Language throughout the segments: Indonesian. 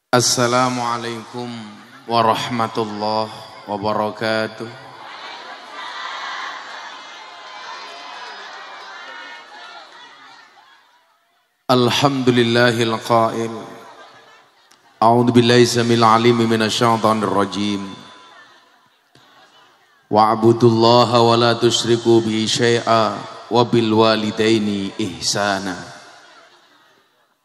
Assalamualaikum warahmatullahi wabarakatuh. Alhamdulillahil qail. A'udzu billahi samil alim minasyaitonir rajim. Wa'budullaha wa la tusyriku bihi syai'a wa bil walidaini ihsana.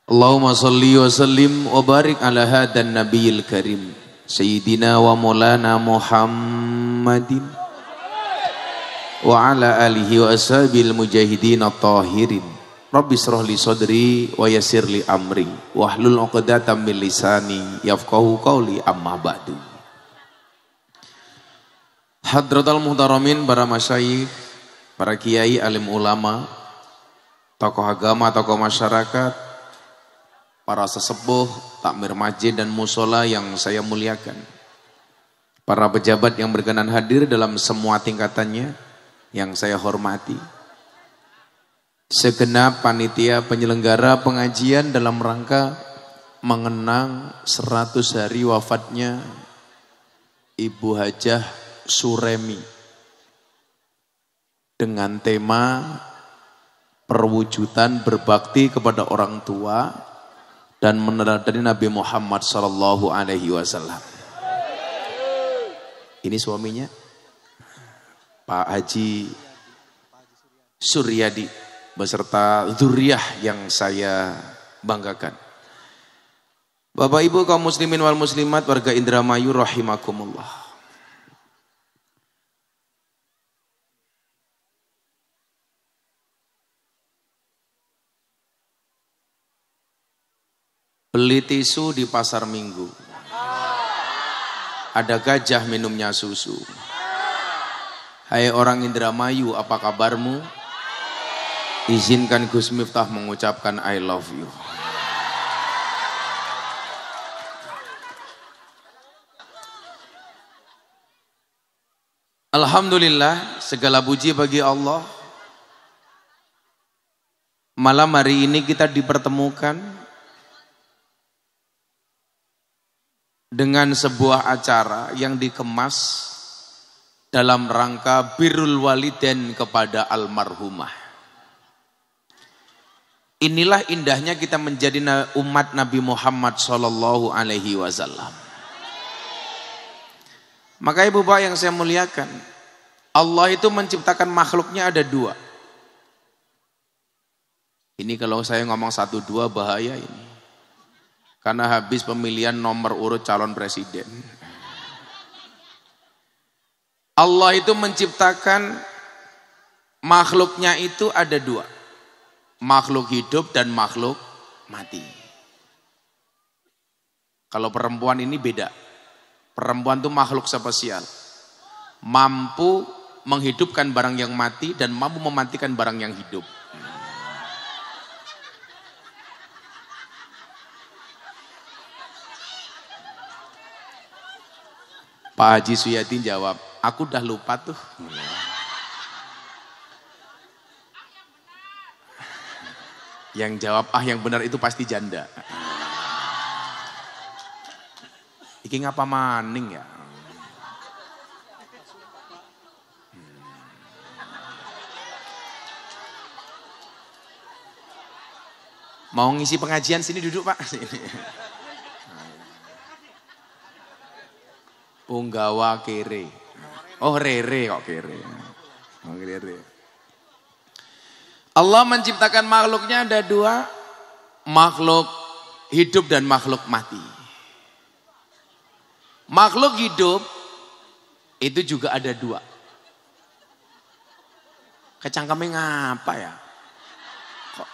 Allahumma salli wa sallim wa barik ala hadan nabiyil karim Sayyidina wa maulana Muhammadin wa ala alihi wa ashabil mujahidin at-tahirin. Rabbi shrah li sadri wa yassir li amri wahlul 'uqdatam min lisani yafqahu qawli amma ba'du. Hadratal muhtaramin, para masyayikh, para kiai, alim ulama, tokoh agama, tokoh masyarakat, para sesepuh, takmir masjid dan musola yang saya muliakan, para pejabat yang berkenan hadir dalam semua tingkatannya yang saya hormati, segenap panitia penyelenggara pengajian dalam rangka mengenang 100 hari wafatnya Ibu Hajah Suremi dengan tema perwujudan berbakti kepada orang tua dan meneladani Nabi Muhammad sallallahu alaihi wasallam. Ini suaminya Pak Haji Suryadi beserta dzurriyyah yang saya banggakan. Bapak Ibu kaum muslimin wal muslimat warga Indramayu rahimakumullah. Beli tisu di pasar Minggu, ada gajah minumnya susu. Hai orang Indramayu, apa kabarmu? Izinkan Gus Miftah mengucapkan I love you. Alhamdulillah, segala puji bagi Allah. Malam hari ini kita dipertemukan dengan sebuah acara yang dikemas dalam rangka birrul walidain kepada almarhumah. Inilah indahnya kita menjadi umat Nabi Muhammad sallallahu alaihi wasallam. Maka ibu bapak yang saya muliakan, Allah itu menciptakan makhluknya ada dua. Ini kalau saya ngomong 1, 2 bahaya ini. Karena habis pemilihan nomor urut calon presiden. Allah itu menciptakan makhluknya itu ada dua. Makhluk hidup dan makhluk mati. Kalau perempuan ini beda. Perempuan itu makhluk spesial. Mampu menghidupkan barang yang mati dan mampu mematikan barang yang hidup. Pak Haji Suyati jawab, aku udah lupa tuh. Yang jawab, yang benar itu pasti janda. Iki ngapa maning ya? Mau ngisi pengajian sini duduk Pak. Sini. Punggawa kere. Oh rere kok kere. Oh rere. Allah menciptakan makhluknya ada dua. Makhluk hidup dan makhluk mati. Makhluk hidup itu juga ada dua. Kecangkemnya ngapa ya? Kok?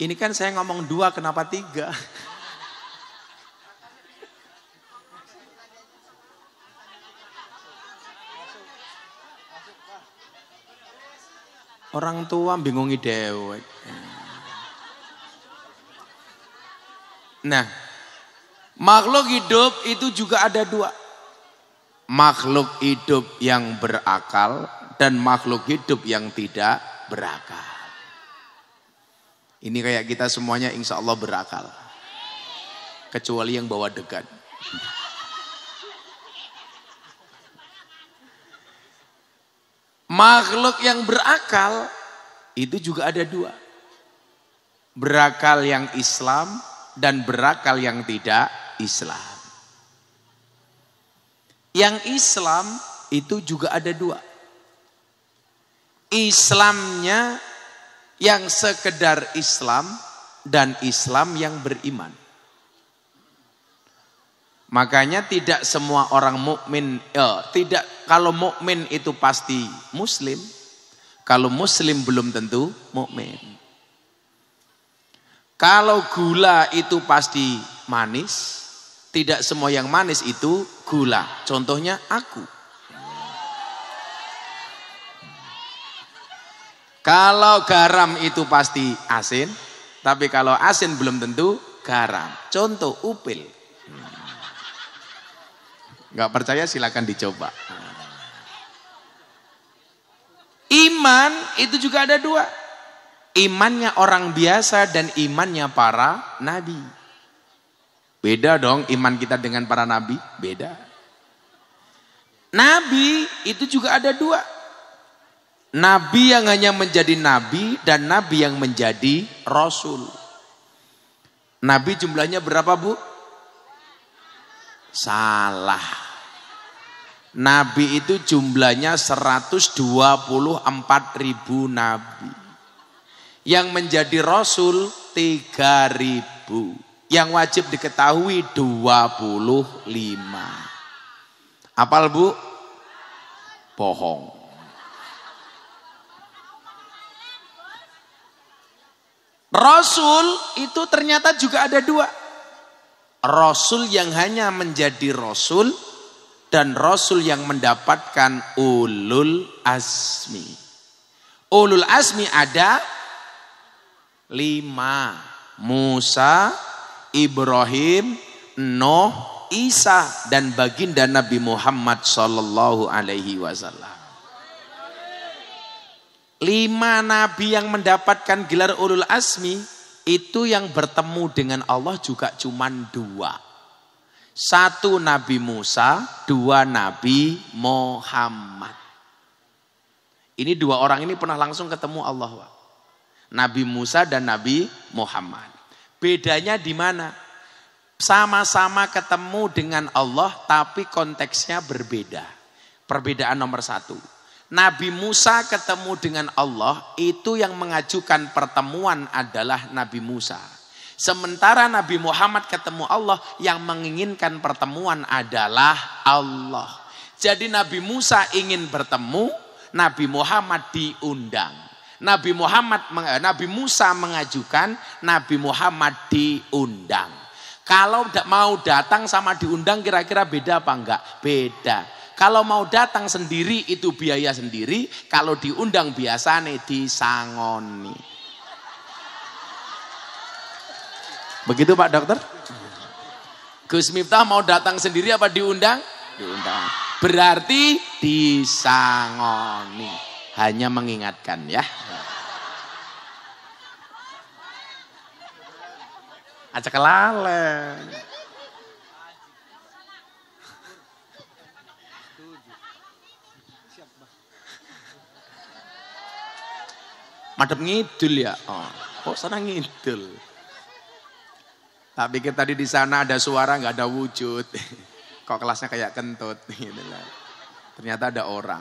Ini kan saya ngomong 2, kenapa 3? Orang tua bingungi dewek. Nah, makhluk hidup itu juga ada dua. Makhluk hidup yang berakal dan makhluk hidup yang tidak berakal. Ini kayak kita semuanya insya Allah berakal. Kecuali yang bawa degan. Makhluk yang berakal itu juga ada dua. Berakal yang Islam dan berakal yang tidak Islam. Yang Islam itu juga ada dua. Islamnya yang sekedar Islam dan Islam yang beriman. Makanya tidak semua orang mukmin, tidak, kalau mukmin itu pasti muslim, kalau muslim belum tentu mukmin. Kalau gula itu pasti manis, tidak semua yang manis itu gula. Contohnya aku. Kalau garam itu pasti asin, tapi kalau asin belum tentu garam. Contoh upil. Nggak percaya silakan dicoba. Iman itu juga ada dua. Imannya orang biasa dan imannya para nabi. Beda dong iman kita dengan para nabi, beda. Nabi itu juga ada dua. Nabi yang hanya menjadi nabi dan nabi yang menjadi rasul. Nabi jumlahnya berapa, Bu? Salah. Nabi itu jumlahnya 124.000 nabi. Yang menjadi rasul 3.000. Yang wajib diketahui 25. Apal, Bu? Bohong. Rasul itu ternyata juga ada dua. Rasul yang hanya menjadi rasul dan rasul yang mendapatkan ulul azmi. Ulul azmi ada 5. Musa, Ibrahim, Nuh, Isa dan baginda Nabi Muhammad sallallahu alaihi wasallam. 5 nabi yang mendapatkan gelar ulul azmi itu yang bertemu dengan Allah juga cuman 2. 1 Nabi Musa, 2 Nabi Muhammad. Ini 2 orang ini pernah langsung ketemu Allah, Pak. Nabi Musa dan Nabi Muhammad. Bedanya di mana? Sama-sama ketemu dengan Allah tapi konteksnya berbeda. Perbedaan nomor 1. Nabi Musa ketemu dengan Allah, itu yang mengajukan pertemuan adalah Nabi Musa. Sementara Nabi Muhammad ketemu Allah, yang menginginkan pertemuan adalah Allah. Jadi Nabi Musa ingin bertemu, Nabi Muhammad diundang. Nabi Musa mengajukan, Nabi Muhammad diundang. Kalau mau datang sama diundang kira-kira beda apa enggak? Beda. Kalau mau datang sendiri itu biaya sendiri, kalau diundang biasanya disangoni. Begitu Pak Dokter? Gus Miftah mau datang sendiri apa diundang? Diundang. Berarti disangoni. Hanya mengingatkan ya. Aja kelalen. Madep ngidul ya. Oh, kok sana ngidul? Tak pikir tadi di sana ada suara nggak ada wujud. Kok kelasnya kayak kentut gitu lah. Ternyata ada orang.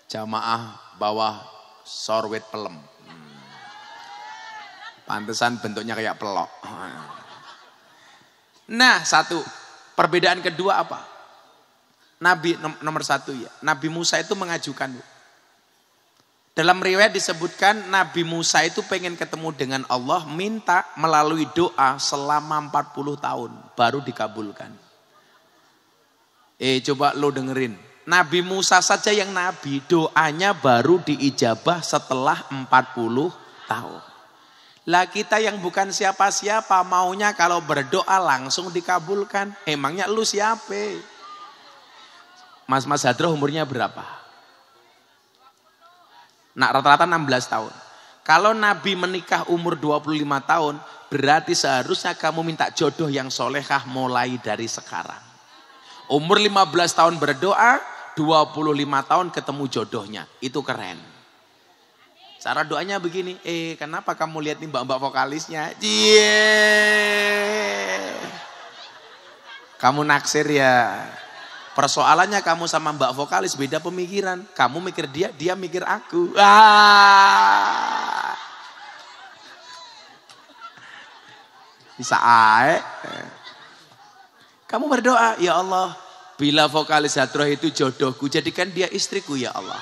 Jamaah bawah sorwet pelem. Pantesan bentuknya kayak pelok. Nah, 1. Perbedaan kedua apa? Nabi nomor 1 ya. Nabi Musa itu mengajukan. Dalam riwayat disebutkan Nabi Musa itu pengen ketemu dengan Allah, minta melalui doa selama 40 tahun baru dikabulkan. Coba lo dengerin. Nabi Musa saja yang nabi, doanya baru diijabah setelah 40 tahun. Lah kita yang bukan siapa-siapa maunya kalau berdoa langsung dikabulkan. Emangnya lu siapa? Mas Hadroh umurnya berapa? Nah rata-rata 16 tahun. Kalau Nabi menikah umur 25 tahun, berarti seharusnya kamu minta jodoh yang solehah mulai dari sekarang. Umur 15 tahun berdoa, 25 tahun ketemu jodohnya. Itu keren. Cara doanya begini, kenapa kamu lihat nih mbak-mbak vokalisnya? Kamu naksir ya. Persoalannya kamu sama mbak vokalis beda pemikiran. Kamu mikir dia, dia mikir aku. Bisa ae. Kamu berdoa, ya Allah, bila vokalis Hadroh itu jodohku, jadikan dia istriku ya Allah.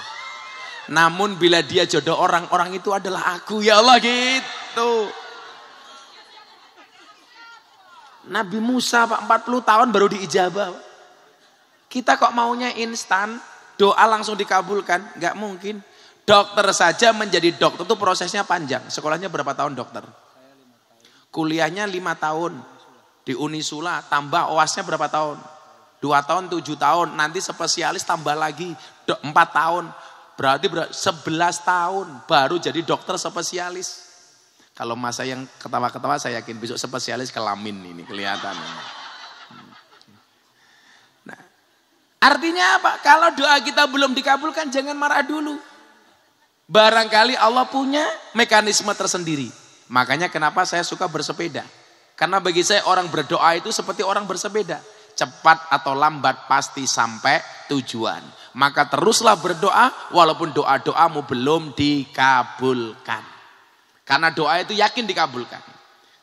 Namun bila dia jodoh orang itu adalah aku ya Allah gitu. Nabi Musa Pak 40 tahun baru diijabah. Kita kok maunya instan, doa langsung dikabulkan, nggak mungkin. Dokter saja menjadi dokter itu prosesnya panjang. Sekolahnya berapa tahun dokter? Kuliahnya 5 tahun. Di Unisula tambah OAS-nya berapa tahun? 2 tahun, 7 tahun. Nanti spesialis tambah lagi 4 tahun. Berarti 11 tahun baru jadi dokter spesialis. Kalau masa yang ketawa-ketawa saya yakin besok spesialis kelamin ini kelihatan. Nah, artinya apa? Kalau doa kita belum dikabulkan jangan marah dulu. Barangkali Allah punya mekanisme tersendiri. Makanya kenapa saya suka bersepeda. Karena bagi saya orang berdoa itu seperti orang bersepeda. Cepat atau lambat pasti sampai tujuan. Maka teruslah berdoa walaupun doa-doamu belum dikabulkan. Karena doa itu yakin dikabulkan.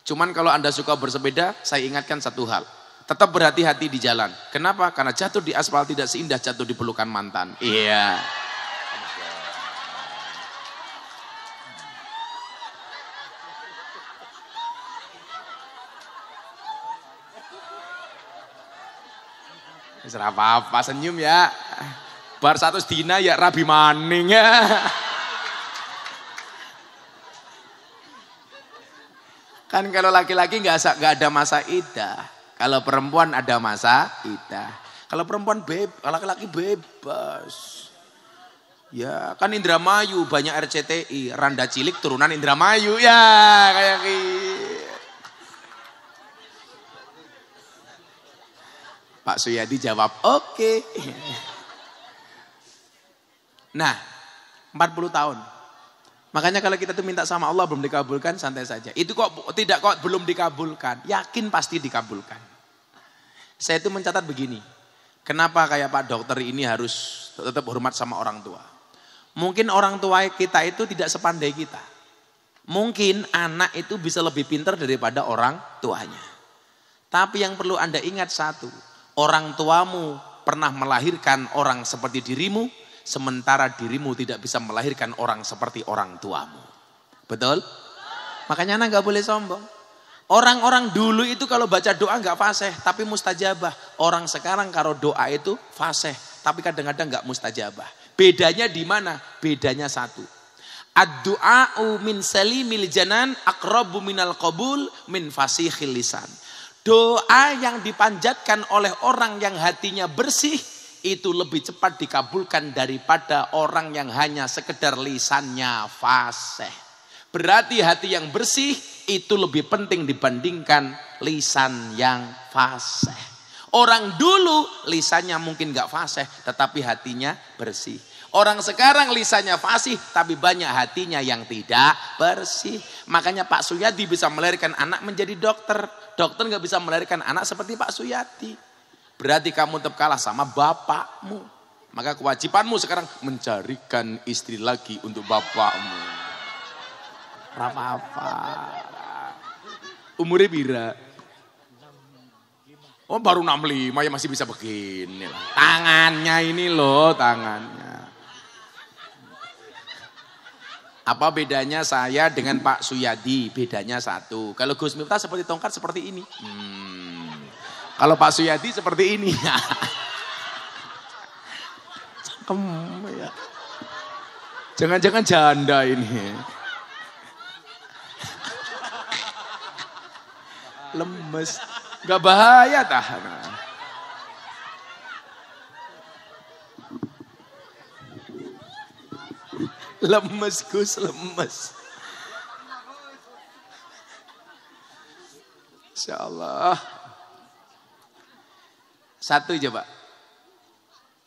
Cuman kalau Anda suka bersepeda, saya ingatkan satu hal. Tetap berhati-hati di jalan. Kenapa? Karena jatuh di aspal tidak seindah jatuh di pelukan mantan. Iya. Serah apa-apa, senyum ya. Bar 100 dina ya rabi maning ya. Kan kalau laki-laki nggak ada masa idah. Kalau perempuan ada masa idah. Kalau perempuan kalau laki-laki bebas. Ya kan Indramayu banyak RCTI. Randa cilik turunan Indramayu ya kayak gitu. Pak Suyadi jawab oke. Nah 40 tahun. Makanya kalau kita tuh minta sama Allah belum dikabulkan santai saja. Itu kok belum dikabulkan. Yakin pasti dikabulkan. Saya itu mencatat begini. Kenapa kayak Pak dokter ini harus tetap hormat sama orang tua. Mungkin orang tua kita itu tidak sepandai kita. Mungkin anak itu bisa lebih pintar daripada orang tuanya. Tapi yang perlu Anda ingat satu. Orang tuamu pernah melahirkan orang seperti dirimu, sementara dirimu tidak bisa melahirkan orang seperti orang tuamu. Betul? Makanya anak gak boleh sombong. Orang-orang dulu itu kalau baca doa gak fasih, tapi mustajabah. Orang sekarang kalau doa itu fasih, tapi kadang-kadang gak mustajabah. Bedanya di mana? Bedanya satu. Ad-du'a'u min salimil janan aqrabu minal qabul min fasihil lisan. Doa yang dipanjatkan oleh orang yang hatinya bersih itu lebih cepat dikabulkan daripada orang yang hanya sekedar lisannya fasih. Berarti hati yang bersih itu lebih penting dibandingkan lisan yang fasih. Orang dulu lisannya mungkin gak fasih tetapi hatinya bersih. Orang sekarang lisannya fasih tapi banyak hatinya yang tidak bersih. Makanya Pak Suyadi bisa melahirkan anak menjadi dokter. Dokter gak bisa melahirkan anak seperti Pak Suyadi. Berarti kamu tetap kalah sama bapakmu. Maka kewajibanmu sekarang mencarikan istri lagi untuk bapakmu. Apa-apa. Umurnya bira. Oh baru 65 ya masih bisa begini. Tangannya ini loh tangannya. Apa bedanya saya dengan Pak Suyadi? Bedanya satu. Kalau Gus Miftah seperti tongkat seperti ini. Kalau Pak Suyadi seperti ini. Cangkem ya. Jangan-jangan janda ini. lemes. Gak bahaya tah. Lemes Gus, lemes. Insyaallah. Satu coba.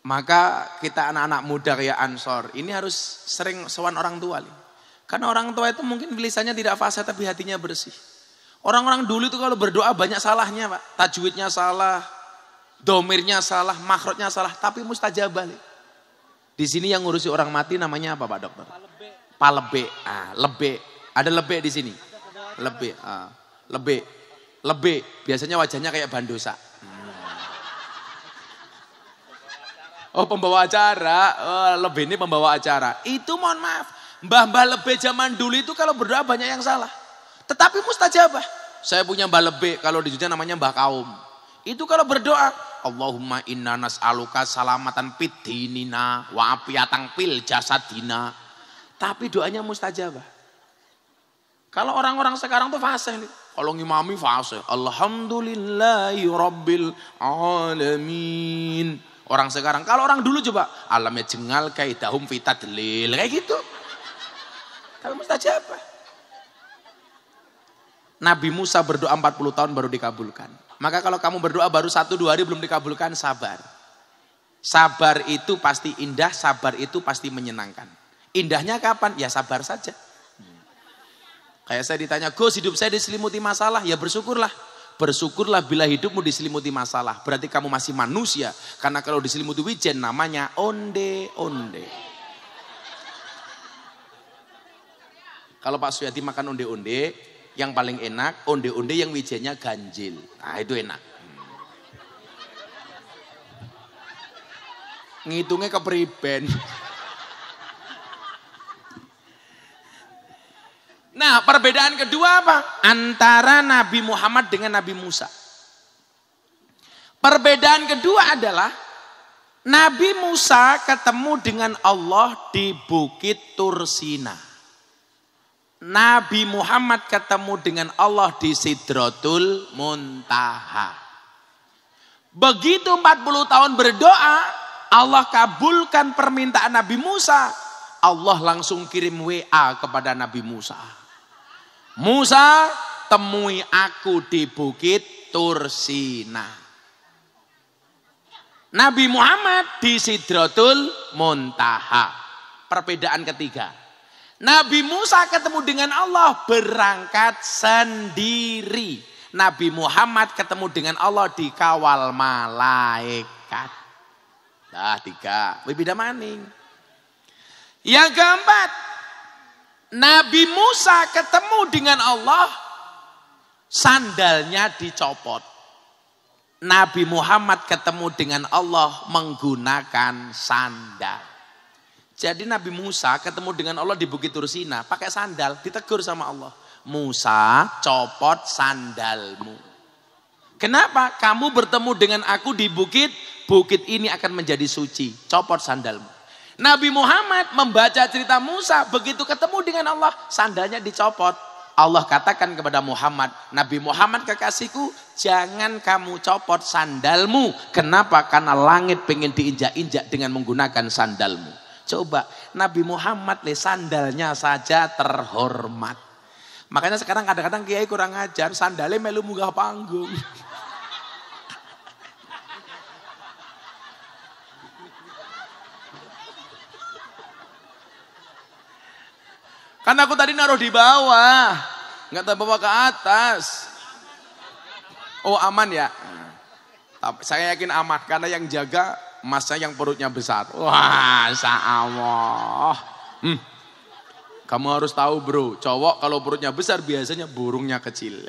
Maka kita anak-anak muda kayak Ansor, ini harus sering sowan orang tua. Karena orang tua itu mungkin lisannya tidak fasih tapi hatinya bersih. Orang-orang dulu itu kalau berdoa banyak salahnya Pak. Tajwidnya salah, domirnya salah, makhrajnya salah, tapi mustajabah. Di sini yang ngurusi orang mati namanya apa Pak Dokter? Palebe. Lebe. Ada lebe di sini. Lebe. Lebe. Lebe. Biasanya wajahnya kayak bandosa. Oh pembawa acara, Lebe ini pembawa acara. Itu mohon maaf, mbah-mbah Lebe zaman dulu itu kalau berdoa banyak yang salah. Tetapi mustajabah. Saya punya mbah Lebe, kalau di Jogja namanya mbah Kaum. Itu kalau berdoa, Allahumma inna nas'aluka salamatan fid dinina wa afiatan fil jasadina. Tapi doanya mustajabah. Kalau orang-orang sekarang tuh fasih nih. Kalau ngimami fasih, alhamdulillahi rabbil alamin. Orang sekarang, kalau orang dulu coba, alamnya jengal kaidahum fitadlil, kayak gitu. Tapi mustajabah. Nabi Musa berdoa 40 tahun baru dikabulkan. Maka kalau kamu berdoa baru 1-2 hari belum dikabulkan, sabar. Sabar itu pasti indah, sabar itu pasti menyenangkan. Indahnya kapan? Ya sabar saja. Kayak saya ditanya, Gus hidup saya diselimuti masalah, ya bersyukurlah. Bersyukurlah bila hidupmu diselimuti masalah. Berarti kamu masih manusia. Karena kalau diselimuti wijen namanya onde-onde. Kalau Pak Suyadi makan onde-onde, yang paling enak onde-onde yang wijennya ganjil. Nah itu enak. Ngitungnya kepriben. Nah perbedaan kedua apa? Antara Nabi Muhammad dengan Nabi Musa. Perbedaan kedua adalah Nabi Musa ketemu dengan Allah di Bukit Tursina. Nabi Muhammad ketemu dengan Allah di Sidratul Muntaha. Begitu 40 tahun berdoa, Allah kabulkan permintaan Nabi Musa. Allah langsung kirim WA kepada Nabi Musa. Musa, temui aku di Bukit Tursina. Nabi Muhammad di Sidratul Muntaha. Perbedaan ketiga. Nabi Musa ketemu dengan Allah berangkat sendiri. Nabi Muhammad ketemu dengan Allah dikawal malaikat. Nah 3. Beda maning. Yang keempat. Nabi Musa ketemu dengan Allah, sandalnya dicopot. Nabi Muhammad ketemu dengan Allah menggunakan sandal. Jadi Nabi Musa ketemu dengan Allah di Bukit Tursina, pakai sandal, ditegur sama Allah. Musa, copot sandalmu. Kenapa? Kamu bertemu dengan aku di bukit, bukit ini akan menjadi suci. Copot sandalmu. Nabi Muhammad membaca cerita Musa, begitu ketemu dengan Allah, sandalnya dicopot. Allah katakan kepada Muhammad, Nabi Muhammad kekasihku, jangan kamu copot sandalmu. Kenapa? Karena langit pengen diinjak-injak dengan menggunakan sandalmu. Coba, Nabi Muhammad sandalnya saja terhormat. Makanya sekarang kadang-kadang kiai kurang ajar, sandalnya melu munggah panggung. Karena aku tadi naruh di bawah, nggak terbawa ke atas. Oh aman ya? Saya yakin aman, karena yang jaga masnya yang perutnya besar. Wah, Allah. Kamu harus tahu bro, cowok kalau perutnya besar biasanya burungnya kecil.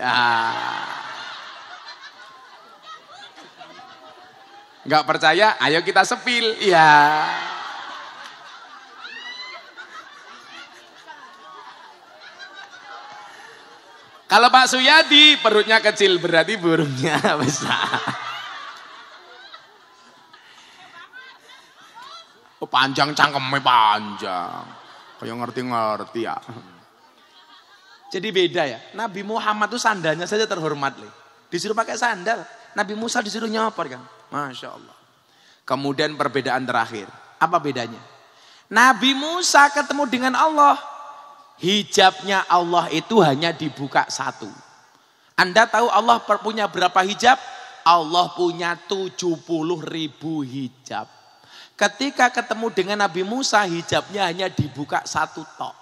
Nggak percaya? Ayo kita sepil. Ya. Kalau Pak Suyadi perutnya kecil berarti burungnya besar. Oh, panjang cangkemnya panjang. Kayak ngerti-ngerti ya. Jadi beda ya. Nabi Muhammad itu sandalnya saja terhormat. Disuruh pakai sandal. Nabi Musa disuruh nyopor kan. Masya Allah. Kemudian perbedaan terakhir. Apa bedanya? Nabi Musa ketemu dengan Allah. Hijabnya Allah itu hanya dibuka satu. Anda tahu Allah punya berapa hijab? Allah punya 70.000 hijab. Ketika ketemu dengan Nabi Musa, hijabnya hanya dibuka satu tok.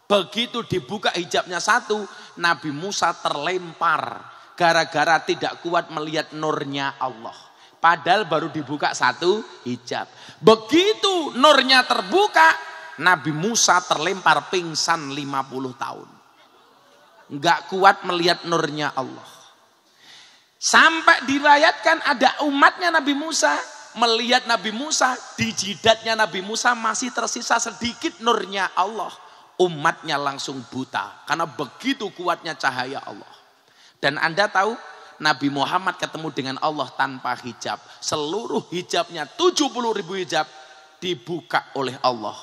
Begitu dibuka hijabnya satu, Nabi Musa terlempar. Gara-gara tidak kuat melihat nurnya Allah. Padahal baru dibuka satu hijab. Begitu nurnya terbuka, Nabi Musa terlempar pingsan 50 tahun. Enggak kuat melihat nurnya Allah. Sampai dirayatkan ada umatnya Nabi Musa. Melihat Nabi Musa, di jidatnya Nabi Musa masih tersisa sedikit nurnya Allah. Umatnya langsung buta. Karena begitu kuatnya cahaya Allah. Dan Anda tahu Nabi Muhammad ketemu dengan Allah tanpa hijab. Seluruh hijabnya 70.000 hijab dibuka oleh Allah.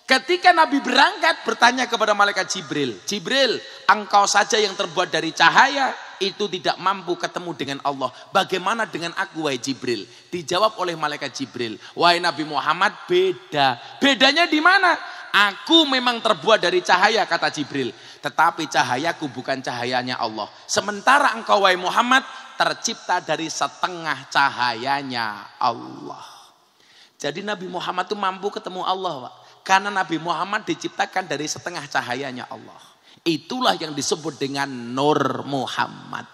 Ketika Nabi berangkat bertanya kepada malaikat Jibril. Jibril, engkau saja yang terbuat dari cahaya itu tidak mampu ketemu dengan Allah. Bagaimana dengan aku wahai Jibril? Dijawab oleh malaikat Jibril. Wahai Nabi Muhammad beda. Bedanya di mana? Aku memang terbuat dari cahaya kata Jibril. Tetapi cahayaku bukan cahayanya Allah. Sementara engkau wahai Muhammad tercipta dari setengah cahayanya Allah. Jadi Nabi Muhammad itu mampu ketemu Allah, Pak. Karena Nabi Muhammad diciptakan dari setengah cahayanya Allah. Itulah yang disebut dengan Nur Muhammad.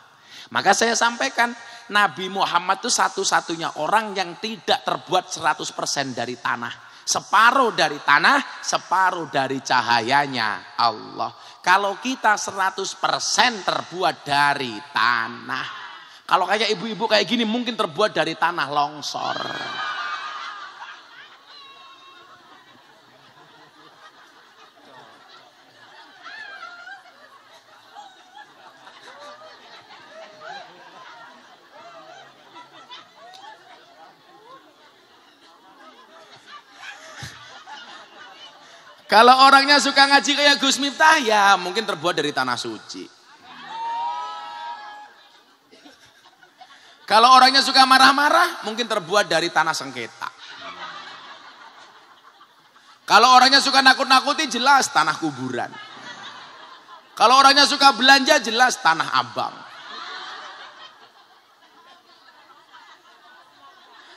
Maka saya sampaikan Nabi Muhammad itu satu-satunya orang yang tidak terbuat 100% dari tanah. Separuh dari tanah, separuh dari cahayanya Allah. Kalau kita 100% terbuat dari tanah. Kalau kayak ibu-ibu kayak gini mungkin terbuat dari tanah longsor. Kalau orangnya suka ngaji kayak Gus Miftah, ya mungkin terbuat dari tanah suci. Kalau orangnya suka marah-marah, mungkin terbuat dari tanah sengketa. Kalau orangnya suka nakut-nakuti, jelas tanah kuburan. Kalau orangnya suka belanja, jelas tanah abang.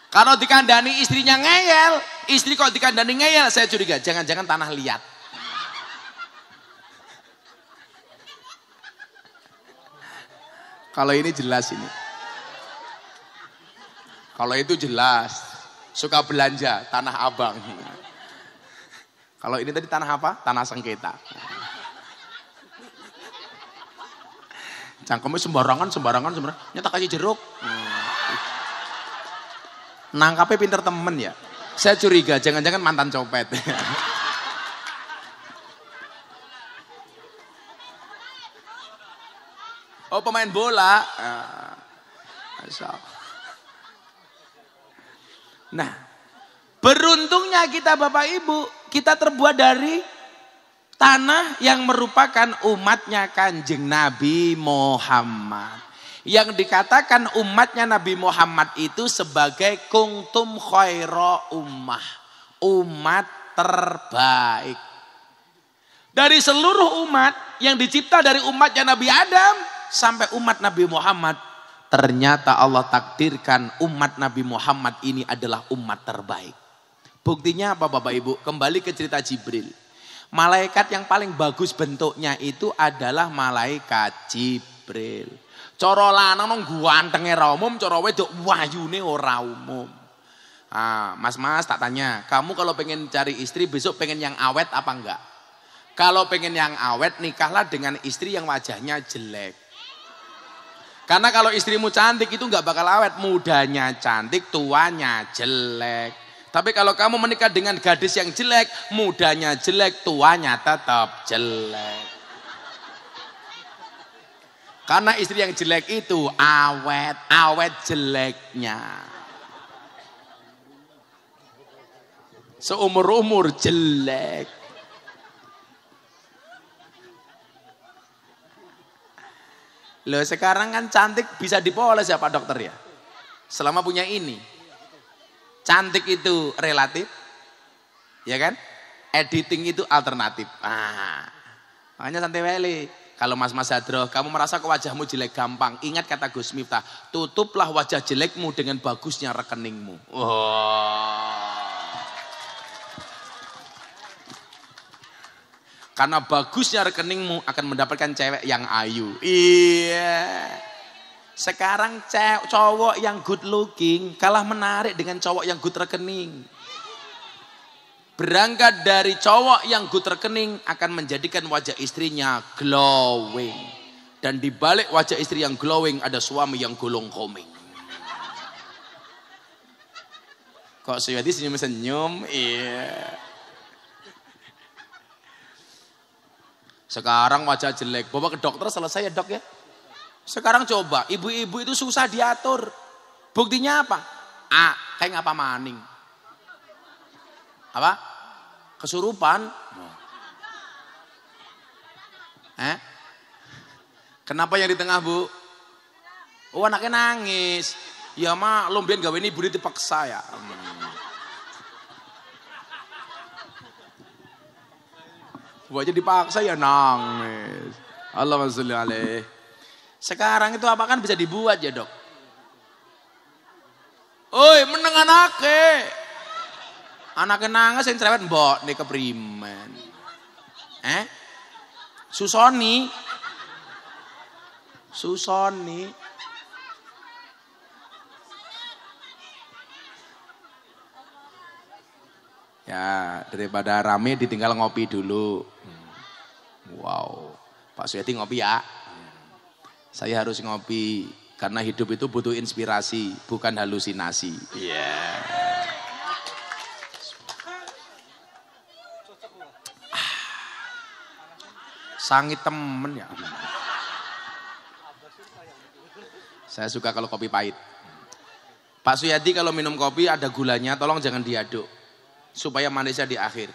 Kalau dikandani istrinya ngeyel, istri kok dikandani ngeyel, saya curiga jangan-jangan tanah liat. Kalau ini jelas ini. Kalau itu jelas, suka belanja, tanah abang. Kalau ini tadi tanah apa? Tanah sengketa. Cangkemnya sembarangan. Nyata kasih jeruk. Nangkapnya pinter temen ya. Saya curiga jangan-jangan mantan copet. Oh pemain bola. Nah, beruntungnya kita Bapak Ibu, kita terbuat dari tanah yang merupakan umatnya Kanjeng Nabi Muhammad. Yang dikatakan umatnya Nabi Muhammad itu sebagai kuntum khaira ummah. Umat terbaik. Dari seluruh umat yang dicipta dari umatnya Nabi Adam sampai umat Nabi Muhammad. Ternyata Allah takdirkan umat Nabi Muhammad ini adalah umat terbaik. Buktinya apa Bapak Ibu? Kembali ke cerita Jibril. Malaikat yang paling bagus bentuknya itu adalah malaikat Jibril. Cara lanang nang gantenge ra umum, cara wedok wayune ora umum. Mas tak tanya, kamu kalau pengen cari istri besok pengen yang awet apa enggak? Kalau pengen yang awet nikahlah dengan istri yang wajahnya jelek. Karena kalau istrimu cantik itu enggak bakal awet, mudanya cantik, tuanya jelek. Tapi kalau kamu menikah dengan gadis yang jelek, mudanya jelek, tuanya tetap jelek. Karena istri yang jelek itu awet jeleknya. Seumur-umur jelek. Loh sekarang kan cantik bisa dipoles ya Pak Dokter ya. Selama punya ini. Cantik itu relatif. Ya kan? Editing itu alternatif. Makanya santai weli. Kalau Mas Hadro, kamu merasa ke wajahmu jelek gampang. Ingat kata Gus Miftah, tutuplah wajah jelekmu dengan bagusnya rekeningmu. Karena bagusnya rekeningmu akan mendapatkan cewek yang ayu. Iya. Sekarang cowok yang good looking kalah menarik dengan cowok yang good rekening. Berangkat dari cowok yang good rekening akan menjadikan wajah istrinya glowing. Dan di balik wajah istri yang glowing ada suami yang golong koming. Kok Suyati senyum-senyum? Iya. Sekarang wajah jelek, bawa ke dokter selesai ya dok ya. Sekarang coba, ibu-ibu itu susah diatur. Buktinya apa? Kayak ngapa maning. Apa? Kesurupan. Kenapa yang di tengah bu? Oh anaknya nangis. Ya mak, lumbian gawe ini budi dipaksa ya. Bu aja dipaksa ya nangis. Allahumma sholli alaih. Sekarang itu apa kan bisa dibuat ya dok. Oi meneng anaknya. Anaknya nangis yang cerewet mbok nih keprimen. Susoni. Ya daripada rame ditinggal ngopi dulu. Wow, Pak Suyati ngopi ya. Saya harus ngopi karena hidup itu butuh inspirasi, bukan halusinasi. Iya. Sangit temen ya. Saya suka kalau kopi pahit. Pak Suyati kalau minum kopi ada gulanya, tolong jangan diaduk. Supaya manisnya di akhir.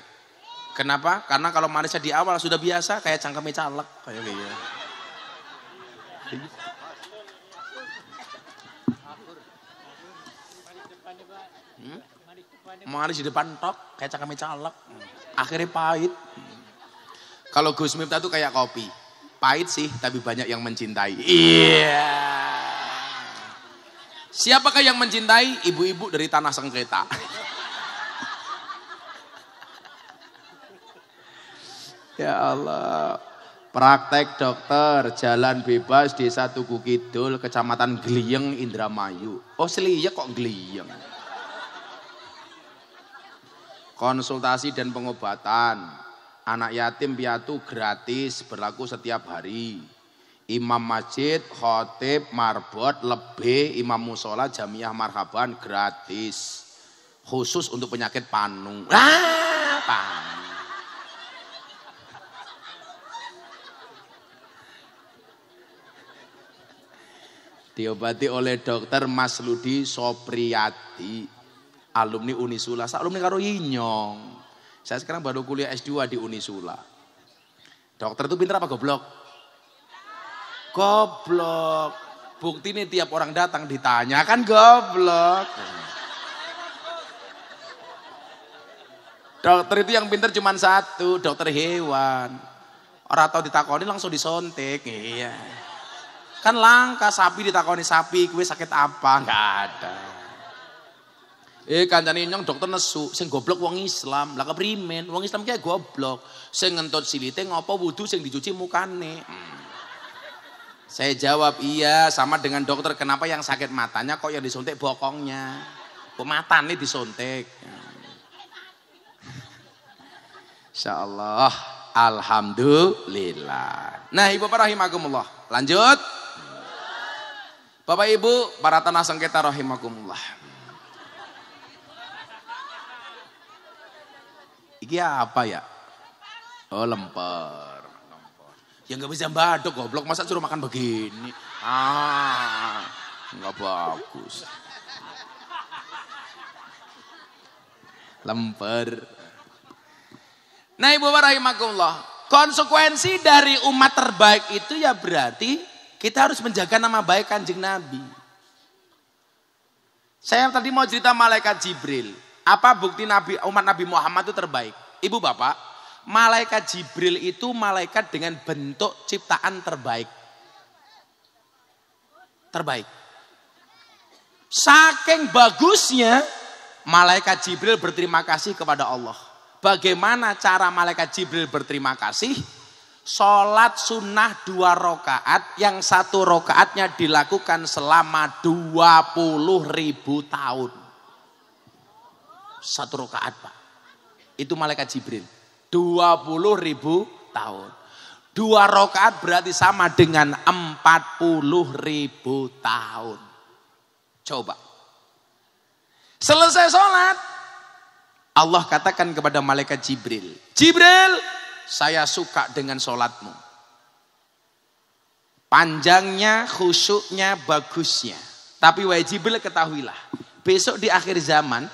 Kenapa? Karena kalau manisnya di awal sudah biasa kayak cangkeme caleg kayak gitu. Manis di depan tok kayak cangkeme caleg. Akhirnya pahit. Kalau Gus Miftah itu kayak kopi. Pahit sih tapi banyak yang mencintai. Iya. Siapakah yang mencintai? Ibu-ibu dari tanah sengketa. Ya Allah, praktek dokter jalan bebas desa Tugu Kidul, kecamatan Gliyeng, Indramayu. Oh Seliyek kok Gliyeng. Konsultasi dan pengobatan, anak yatim piatu gratis, berlaku setiap hari. Imam masjid, khotib, marbot, lebih, imam musola, jamiah marhaban gratis. Khusus untuk penyakit panu. Panu. Diobati oleh dokter Mas Ludi Sopriyadi, alumni Unisula. Alumni karo Inyong. Saya sekarang baru kuliah S2 di Unisula. Dokter itu pintar apa goblok? Goblok. Bukti nih tiap orang datang ditanya kan goblok. Dokter itu yang pintar cuma satu, dokter hewan. Orang tahu ditakoni langsung disontek. Iya. Kan langka sapi ditakoni sapi, kue sakit apa? Enggak ada. Kancane nyong dokter nesu, sing goblok wong Islam. Lah keprimen? Wong Islam kayak goblok. Sing ngentut silite ngopo wudu sing dicuci mukane. Saya jawab iya, sama dengan dokter kenapa yang sakit matanya kok yang disuntik bokongnya. Kok matane disuntik. Insyaallah, alhamdulillah. Nah, Ibu Bapak rahimakumullah. Lanjut. Bapak Ibu, para tanah sengketa rahimakumullah. Iki apa ya? Oh, lemper. Ya nggak bisa badok goblok, masa suruh makan begini? Nggak bagus. Lemper. Nah Ibu rahimakumullah, konsekuensi dari umat terbaik itu ya berarti Kita harus menjaga nama baik Kanjeng Nabi. Saya tadi mau cerita malaikat Jibril. Apa bukti Nabi umat Nabi Muhammad itu terbaik? Ibu bapak, malaikat Jibril itu malaikat dengan bentuk ciptaan terbaik. Terbaik. Saking bagusnya, malaikat Jibril berterima kasih kepada Allah. Bagaimana cara malaikat Jibril berterima kasih? Sholat sunnah 2 rakaat, yang 1 rakaatnya dilakukan selama 20.000 tahun. 1 rakaat Pak. Itu malaikat Jibril. 20.000 tahun. 2 rakaat berarti sama dengan 40.000 tahun. Coba. Selesai sholat, Allah katakan kepada malaikat Jibril, Jibril, saya suka dengan sholatmu. Panjangnya, khusyuknya, bagusnya. Tapi wahai Jibril, ketahuilah, besok di akhir zaman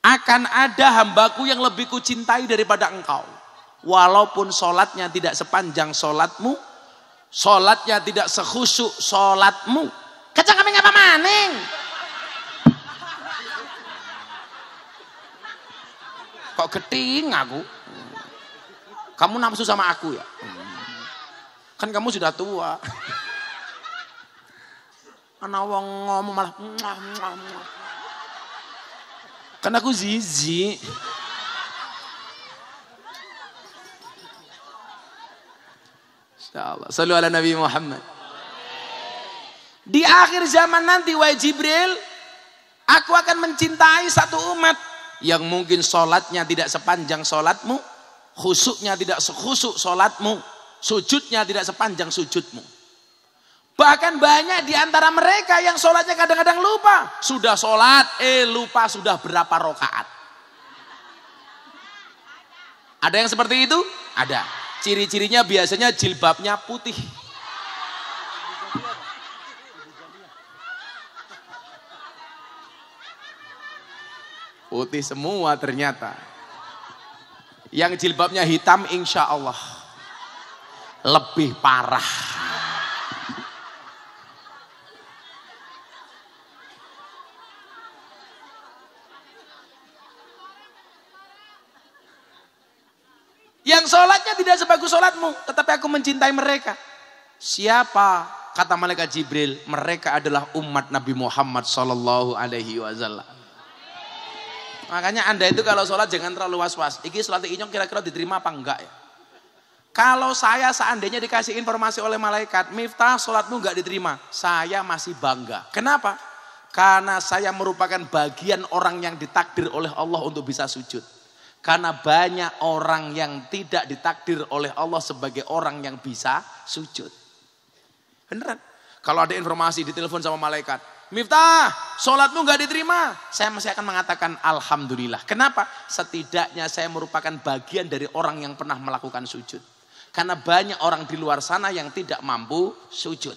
akan ada hambaku yang lebih kucintai daripada engkau. Walaupun sholatnya tidak sepanjang sholatmu, sholatnya tidak sekhusyuk sholatmu. Kecang kami ngapa maning? Kok geting aku? Kamu nafsu sama aku ya? Kan kamu sudah tua. Ana wong ngomong malah kan aku zizi. Insyaallah. Shallu ala Nabi Muhammad. Di akhir zaman nanti wahai Jibril, aku akan mencintai satu umat yang mungkin sholatnya tidak sepanjang sholatmu, khusyuknya tidak sekhusyuk sholatmu, sujudnya tidak sepanjang sujudmu. Bahkan banyak di antara mereka yang sholatnya kadang-kadang lupa. Sudah sholat, lupa sudah berapa rakaat. Ada yang seperti itu? Ada. Ciri-cirinya biasanya jilbabnya putih. Putih semua ternyata. Yang jilbabnya hitam insya Allah lebih parah. Yang sholatnya tidak sebagus sholatmu, tetapi aku mencintai mereka. Siapa? Kata malaikat Jibril, mereka adalah umat Nabi Muhammad sallallahu alaihi wasallam. Makanya Anda itu kalau sholat jangan terlalu was-was. Iki sholat inyong kira-kira diterima apa enggak ya? Kalau saya seandainya dikasih informasi oleh malaikat, Miftah sholatmu enggak diterima, saya masih bangga. Kenapa? Karena saya merupakan bagian orang yang ditakdir oleh Allah untuk bisa sujud. Karena banyak orang yang tidak ditakdir oleh Allah sebagai orang yang bisa sujud. Beneran. Kalau ada informasi ditelepon sama malaikat, Miftah, sholatmu gak diterima. Saya masih akan mengatakan Alhamdulillah. Kenapa? Setidaknya saya merupakan bagian dari orang yang pernah melakukan sujud. Karena banyak orang di luar sana yang tidak mampu sujud.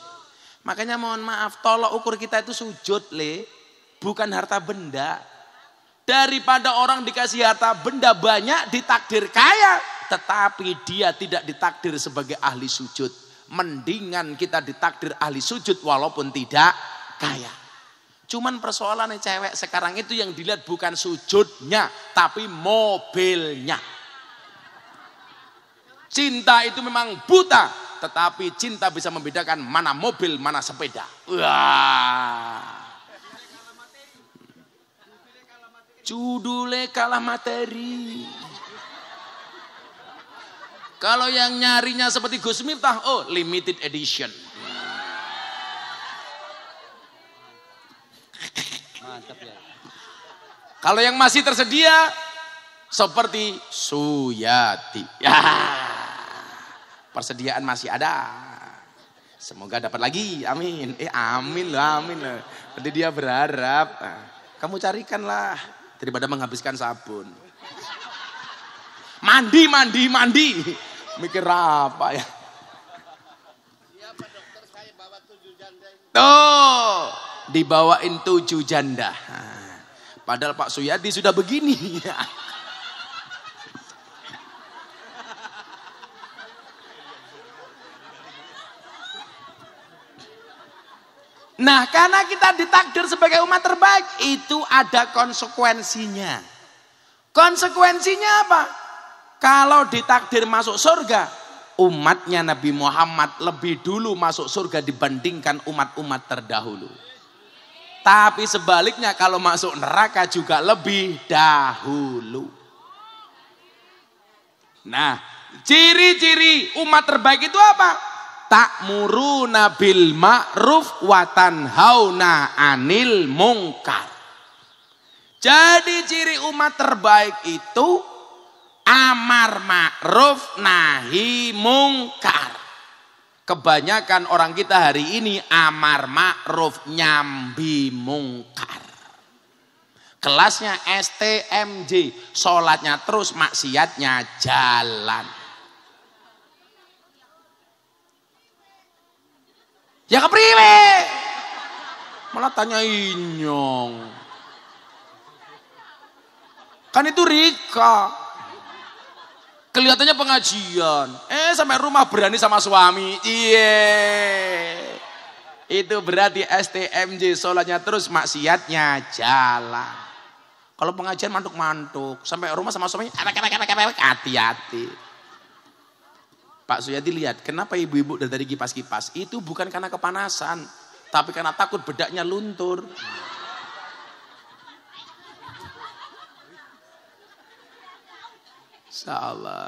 Makanya mohon maaf, tolok ukur kita itu sujud, bukan harta benda. Daripada orang dikasih harta benda banyak, ditakdir kaya, tetapi dia tidak ditakdir sebagai ahli sujud. Mendingan kita ditakdir ahli sujud walaupun tidak kaya. Cuman persoalannya cewek sekarang itu yang dilihat bukan sujudnya, tapi mobilnya. Cinta itu memang buta, tetapi cinta bisa membedakan mana mobil, mana sepeda. Wah. Judulnya kalah materi. Kalau yang nyarinya seperti Gus Miftah, oh limited edition. Mantap ya. Kalau yang masih tersedia seperti Suyati. Ya. Persediaan masih ada. Semoga dapat lagi. Amin. Amin loh, amin loh. Jadi dia berharap. Kamu carikanlah daripada menghabiskan sabun. Mandi. Mikir apa ya? Siapa dokter saya bawa 7 janda. Tuh, dibawain 7 janda. Padahal Pak Suyadi sudah begini. Nah, karena kita ditakdir sebagai umat terbaik, itu ada konsekuensinya. Konsekuensinya apa? Kalau ditakdir masuk surga, umatnya Nabi Muhammad lebih dulu masuk surga dibandingkan umat-umat terdahulu. Tapi sebaliknya kalau masuk neraka juga lebih dahulu. Nah, ciri-ciri umat terbaik itu apa? Ta'muruna bil ma'ruf wa tanhauna 'anil munkar. Jadi ciri umat terbaik itu amar ma'ruf nahi mungkar. Kebanyakan orang kita hari ini amar ma'ruf nyambi mungkar. Kelasnya STMJ, sholatnya terus maksiatnya jalan. Ya kepriwe? Malah tanya inyong. Kan itu Rika. Kelihatannya pengajian. Sampai rumah berani sama suami. Itu berarti STMJ, sholatnya terus maksiatnya jalan. Kalau pengajian mantuk-mantuk, sampai rumah sama suami, hati-hati. Pak Suyadi lihat, kenapa ibu-ibu dari tadi kipas-kipas? Itu bukan karena kepanasan, tapi karena takut bedaknya luntur. Insyaallah.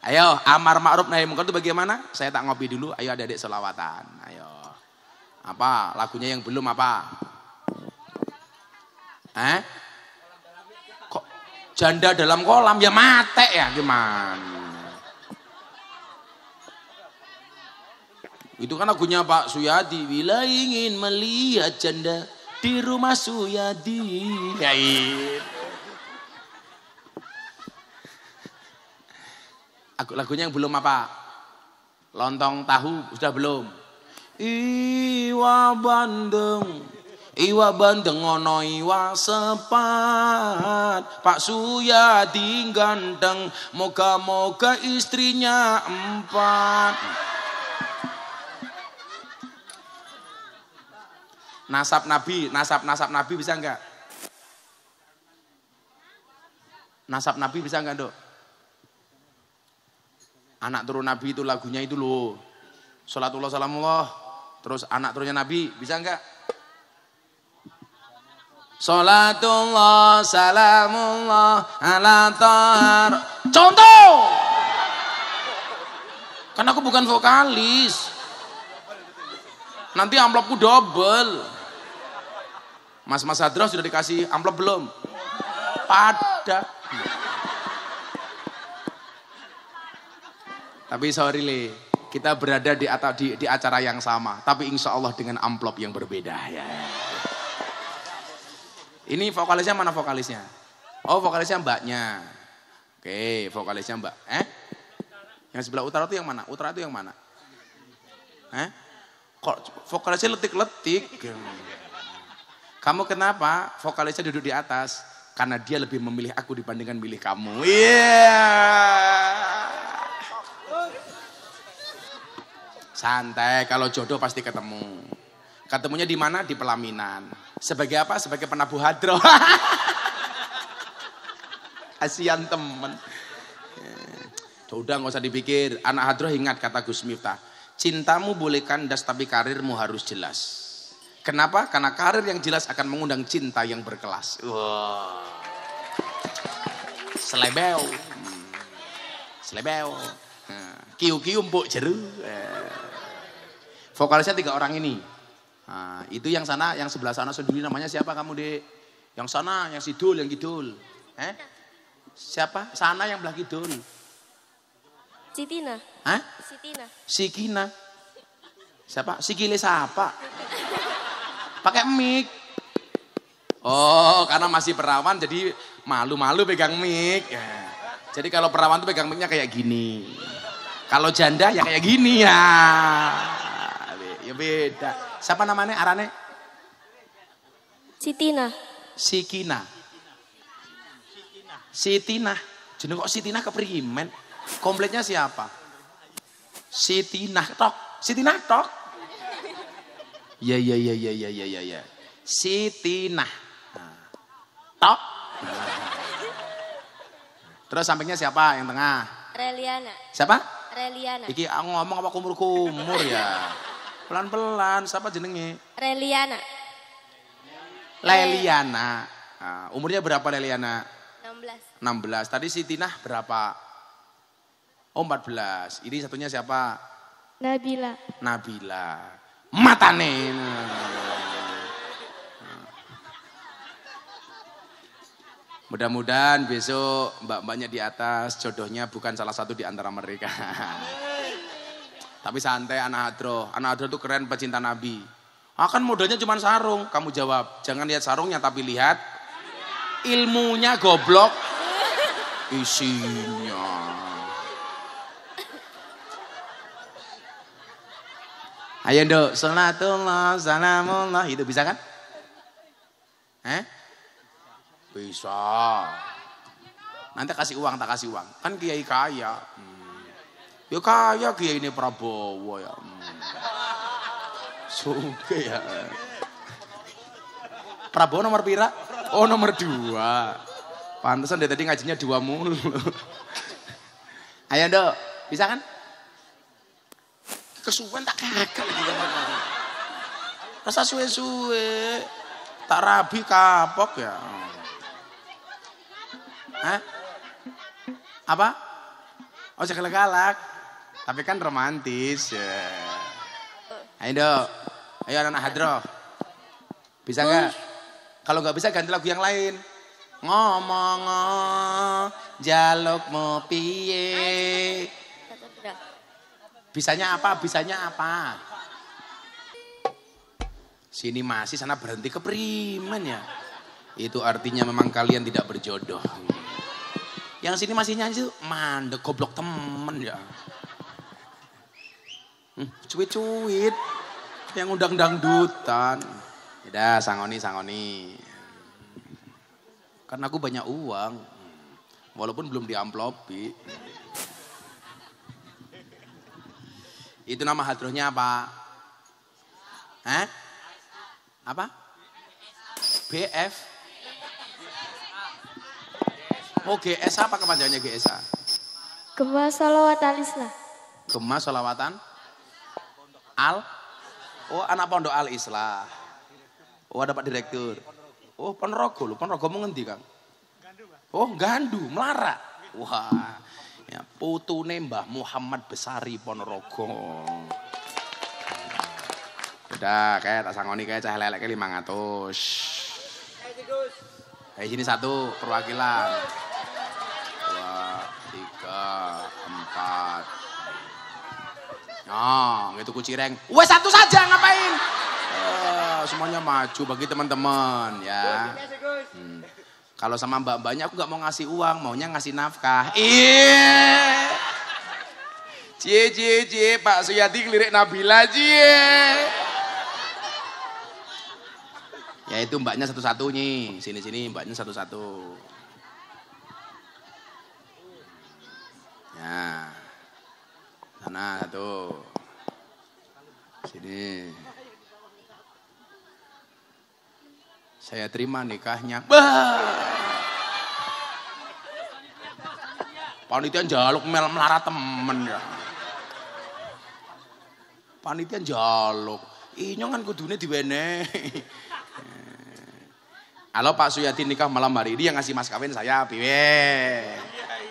Ayo, amar ma'ruf nahi munkar itu bagaimana? Saya tak ngopi dulu, ayo adik-adik selawatan. Ayo. Apa? Lagunya yang belum apa? Kok janda dalam kolam? Ya mate ya, gimana? Itu kan lagunya Pak Suyadi. Bila ingin melihat janda di rumah Suyadi. Ya lagunya yang belum apa? Lontong tahu sudah belum? Iwa bandeng ono iwa sepat. Pak Suyadi ganteng, moga-moga istrinya 4. Nasab Nabi bisa enggak? Nasab Nabi bisa enggak, Dok? Anak turun Nabi itu lagunya itu loh. Salatullah salamullah. Terus anak turunnya Nabi, bisa enggak? Salatullah salamullah ala tahar. Contoh. Karena aku bukan vokalis. Nanti amplopku double. Mas Sadra sudah dikasih amplop belum? Pada. Tapi sorry Le, kita berada di acara yang sama, tapi insya Allah dengan amplop yang berbeda ya. Ini vokalisnya mana vokalisnya? Oh vokalisnya mbaknya. Oke, vokalisnya mbak. Yang sebelah utara itu yang mana? Utara itu yang mana? Kok vokalisnya letik-letik? Kamu kenapa vokalisnya duduk di atas? Karena dia lebih memilih aku dibandingkan milih kamu. Santai, kalau jodoh pasti ketemu. Ketemunya di mana? Di pelaminan. Sebagai apa? Sebagai penabuh hadroh. Kasihan temen. Udah nggak usah dipikir. Anak hadroh ingat kata Gus Miftah. Cintamu boleh kandas tapi karirmu harus jelas. Kenapa? Karena karir yang jelas akan mengundang cinta yang berkelas. Wow. Selebeo. Selebeo. Kiu-kiu empuk jeru. Vokalisnya 3 orang ini. Nah, itu yang sana, yang sebelah sana sendiri namanya siapa kamu, Dek? Yang sana, yang sidul, yang kidul. Siapa? Sana yang belah kidul. Sitina. Sikina. Siapa? Sikile siapa? Pakai mic. Oh, karena masih perawan jadi malu-malu pegang mic. Ya. Jadi kalau perawan tuh pegang micnya kayak gini. Kalau janda ya kayak gini ya. Ya beda. Siapa namanya arane? Sitina. Sikina. Sitina. Jeneng kok Sitina keprimen? Kompletnya siapa? Sitina tok. Sitina tok. Ya. Sitinah. Tok. Terus sampingnya siapa yang tengah? Reliana. Siapa? Reliana. Iki ngomong apa kumur-kumur ya. Pelan-pelan, siapa jenenge? Reliana. Leliana. Nah, umurnya berapa Leliana? 16. 16. Tadi Sitinah berapa? Oh 14. Ini satunya siapa? Nabila. Nabila. Matane. Mudah-mudahan besok mbak-mbaknya di atas jodohnya bukan salah satu di antara mereka. Tapi santai anak hadroh. Anak hadroh itu keren pecinta Nabi. Akan modalnya cuma sarung. Kamu jawab, jangan lihat sarungnya tapi lihat ilmunya goblok. Isinya. Ayo dok, salatullah, salamullah. Itu bisa kan? Bisa. Nanti kasih uang, tak kasih uang. Kan kiai kaya. Ya kaya kiai ini Prabowo ya. Suke ya. Prabowo nomor pira? Oh nomor 2. Pantesan dari tadi ngajinya 2 mulu. Ayo dok, bisa kan? Kesuwen tak kagak. Rasa suwe-suwe. Tak rabi kapok ya. Hah? Apa? Oh galak-galak. Tapi kan romantis ya. Ayo dok. Ayo anak hadroh. Bisa gak? Kalau gak bisa ganti lagu yang lain. Ngomong jalukmu piye. Bisanya apa? Bisanya apa? Sini masih, sana berhenti keprimen ya. Itu artinya memang kalian tidak berjodoh. Yang sini masih nyanyi tuh mandek goblok temen ya. Cuit-cuit. Yang undang dangdutan. Yaudah sangoni. Karena aku banyak uang. Walaupun belum diamplopi. Itu nama hadrohnya apa? Apa? BF? Oh GS apa kepanjangannya GSA? Gemah Sholawat Al-Islah. Gemah Sholawatan? Al? Oh anak pondok Al-Islah. Oh ada Pak Direktur. Oh Ponorogo, Ponorogo mau ngendi Kang? Oh Gandu, Melara. Wah, ya putune Mbah Muhammad Besari Ponorogo. Udah, kayak tak sangoni kayak cah lelek 500. Kayak sini 1 perwakilan. 2, 3, 4. Nah, gitu kucireng. Wes 1 saja ngapain? Semuanya maju bagi teman-teman ya. Kalau sama mbak-mbaknya aku gak mau ngasih uang, maunya ngasih nafkah. Iya. Cie, Pak Suyati ngelirik Nabila cie. Ya itu mbaknya satu-satu nih. Sini mbaknya satu-satu. Ya. Sana 1. Sini. Saya terima nikahnya. Panitia jaluk melarat temen ya. Panitia jaluk. Inyo kan kudune diwenehi. Halo Pak Suyati nikah malam hari ini yang ngasih mas kawin saya piwe.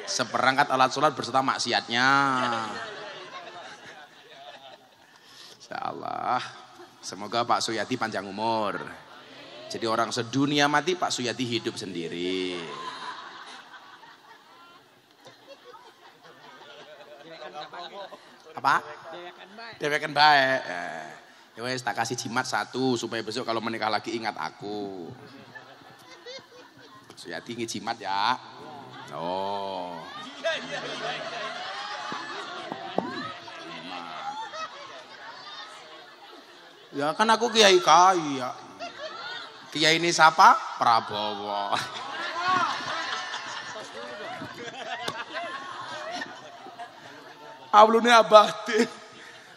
Seperangkat alat sholat berserta maksiatnya. Insyaallah. Semoga Pak Suyati panjang umur. Jadi orang sedunia mati Pak Suyati hidup sendiri. Apa? Dewekan baik. Ya wes tak kasih jimat 1 supaya besok kalau menikah lagi ingat aku. Suyati ngejimat ya. Oh. Ya kan aku kiai kaya. Kiai ini siapa? Prabowo. Ablune abadi.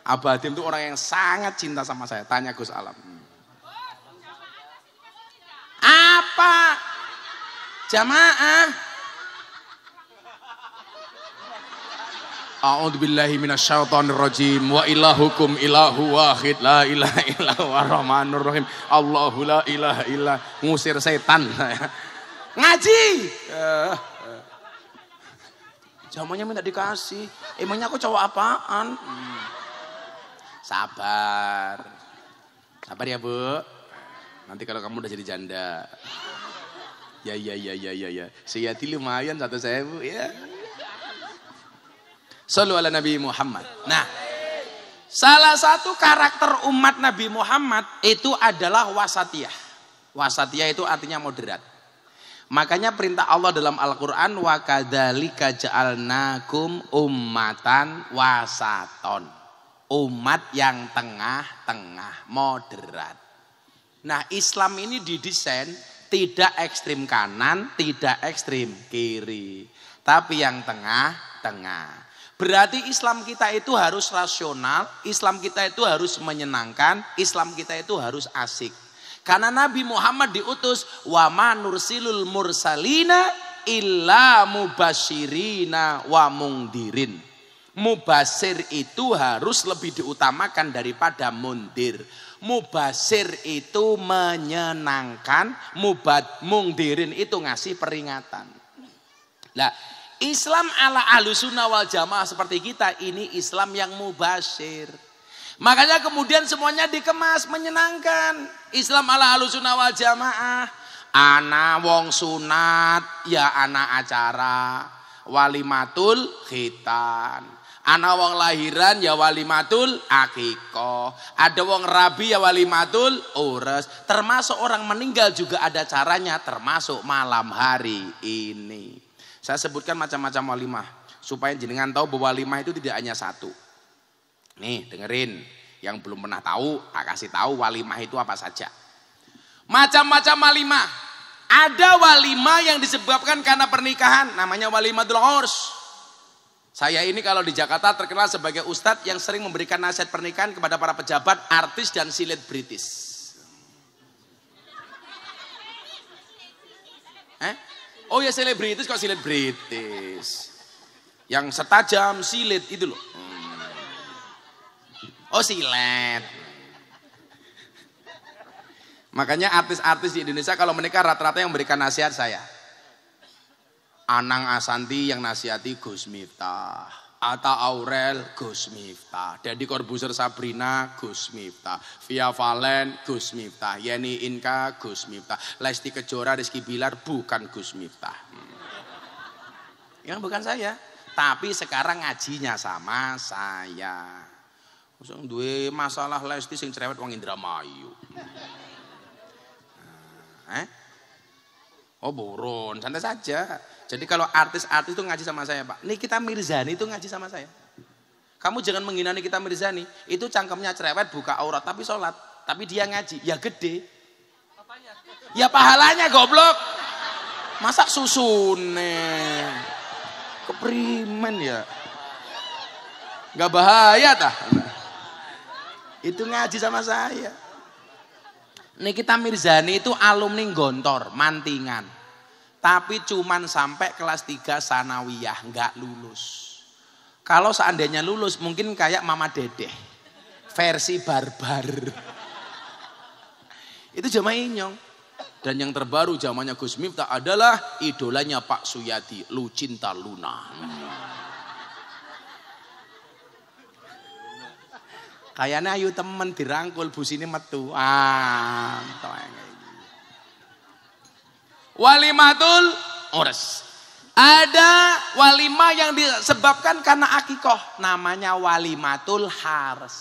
Abah Hadim itu orang yang sangat cinta sama saya. Tanya Gus Alam. Apa? Jamaah. A'udzubillahi minasyaitonirrajim. Wa ilahukum ilahu wahid la ilaha illa huwa rahmanur rahim. Allahu la ilaha illa, ngusir setan. Ngaji. Jamannya minta dikasih. Emangnya aku cowok apaan? Sabar. Sabar ya, Bu. Nanti kalau kamu udah jadi janda. Ya. Siyati lumayan 1.000 ya. Shallu ala Nabi Muhammad. Nah, salah satu karakter umat Nabi Muhammad itu adalah wasatiyah. Wasatiyah itu artinya moderat. Makanya perintah Allah dalam Al-Quran, wa kadzalika ja'alnakum ummatan wasaton. Umat yang tengah-tengah, moderat. Nah, Islam ini didesain tidak ekstrim kanan, tidak ekstrim kiri, tapi yang tengah-tengah. Berarti Islam kita itu harus rasional, Islam kita itu harus menyenangkan, Islam kita itu harus asik. Karena Nabi Muhammad diutus, wa ma nursilul mursalina illa mubasyirina wa mungdirin. Mubasir itu harus lebih diutamakan daripada mundir. Mubasir itu menyenangkan, mungdirin itu ngasih peringatan. Nah, Islam ala ahlussunnah wal jamaah seperti kita ini Islam yang mubasir. Makanya kemudian semuanya dikemas menyenangkan. Islam ala ahlussunnah wal jamaah. Ana wong sunat ya ana acara walimatul khitan. Ana wong lahiran ya walimatul akikoh. Ada wong rabi ya walimatul ures. Termasuk orang meninggal juga ada caranya, termasuk malam hari ini. Saya sebutkan macam-macam walimah supaya jenengan tahu bahwa walimah itu tidak hanya satu. Nih dengerin, yang belum pernah tahu, tak kasih tahu walimah itu apa saja. Macam-macam walimah. Ada walimah yang disebabkan karena pernikahan, namanya walimatul urs. Saya ini kalau di Jakarta terkenal sebagai ustadz yang sering memberikan nasihat pernikahan kepada para pejabat, artis dan selebritis. Oh ya selebritis kok selebritis. Yang setajam silet itu loh. Oh silet. Makanya artis-artis di Indonesia kalau menikah rata-rata yang memberikan nasihat saya. Anang Asanti yang nasihati Gus Miftah. Atta Aurel Gus Miftah. Deddy Corbuzier Sabrina Gus Miftah. Via Valen Gus Miftah. Yeni Inka Gus Miftah. Lesti Kejora Rizky Bilar bukan Gus Miftah. Yang bukan saya. Tapi sekarang ngajinya sama saya. Usung duwe masalah Lesti sing cerewet wong Indramayu. Oh buron, santai saja. Jadi kalau artis-artis itu ngaji sama saya Pak. Nikita Mirzani itu ngaji sama saya. Kamu jangan menghina Nikita Mirzani. Itu cangkemnya cerewet buka aurat tapi sholat. Tapi dia ngaji. Ya gede. Apanya? Ya pahalanya goblok. Masa susune. Keprimen ya. Gak bahaya tah. Itu ngaji sama saya. Nikita Mirzani itu alumni Gontor, Mantingan. Tapi cuman sampai kelas 3 sanawiyah, nggak lulus. Kalau seandainya lulus mungkin kayak Mama Dedeh, versi barbar. Itu jamaah inyong. Dan yang terbaru zamannya Gus Miftah adalah idolanya Pak Suyadi, Lucinta Luna. Kayaknya ayu temen dirangkul bus ini metu. Walimatul urs. Ada walimah yang disebabkan karena akikoh, namanya walimatul hares.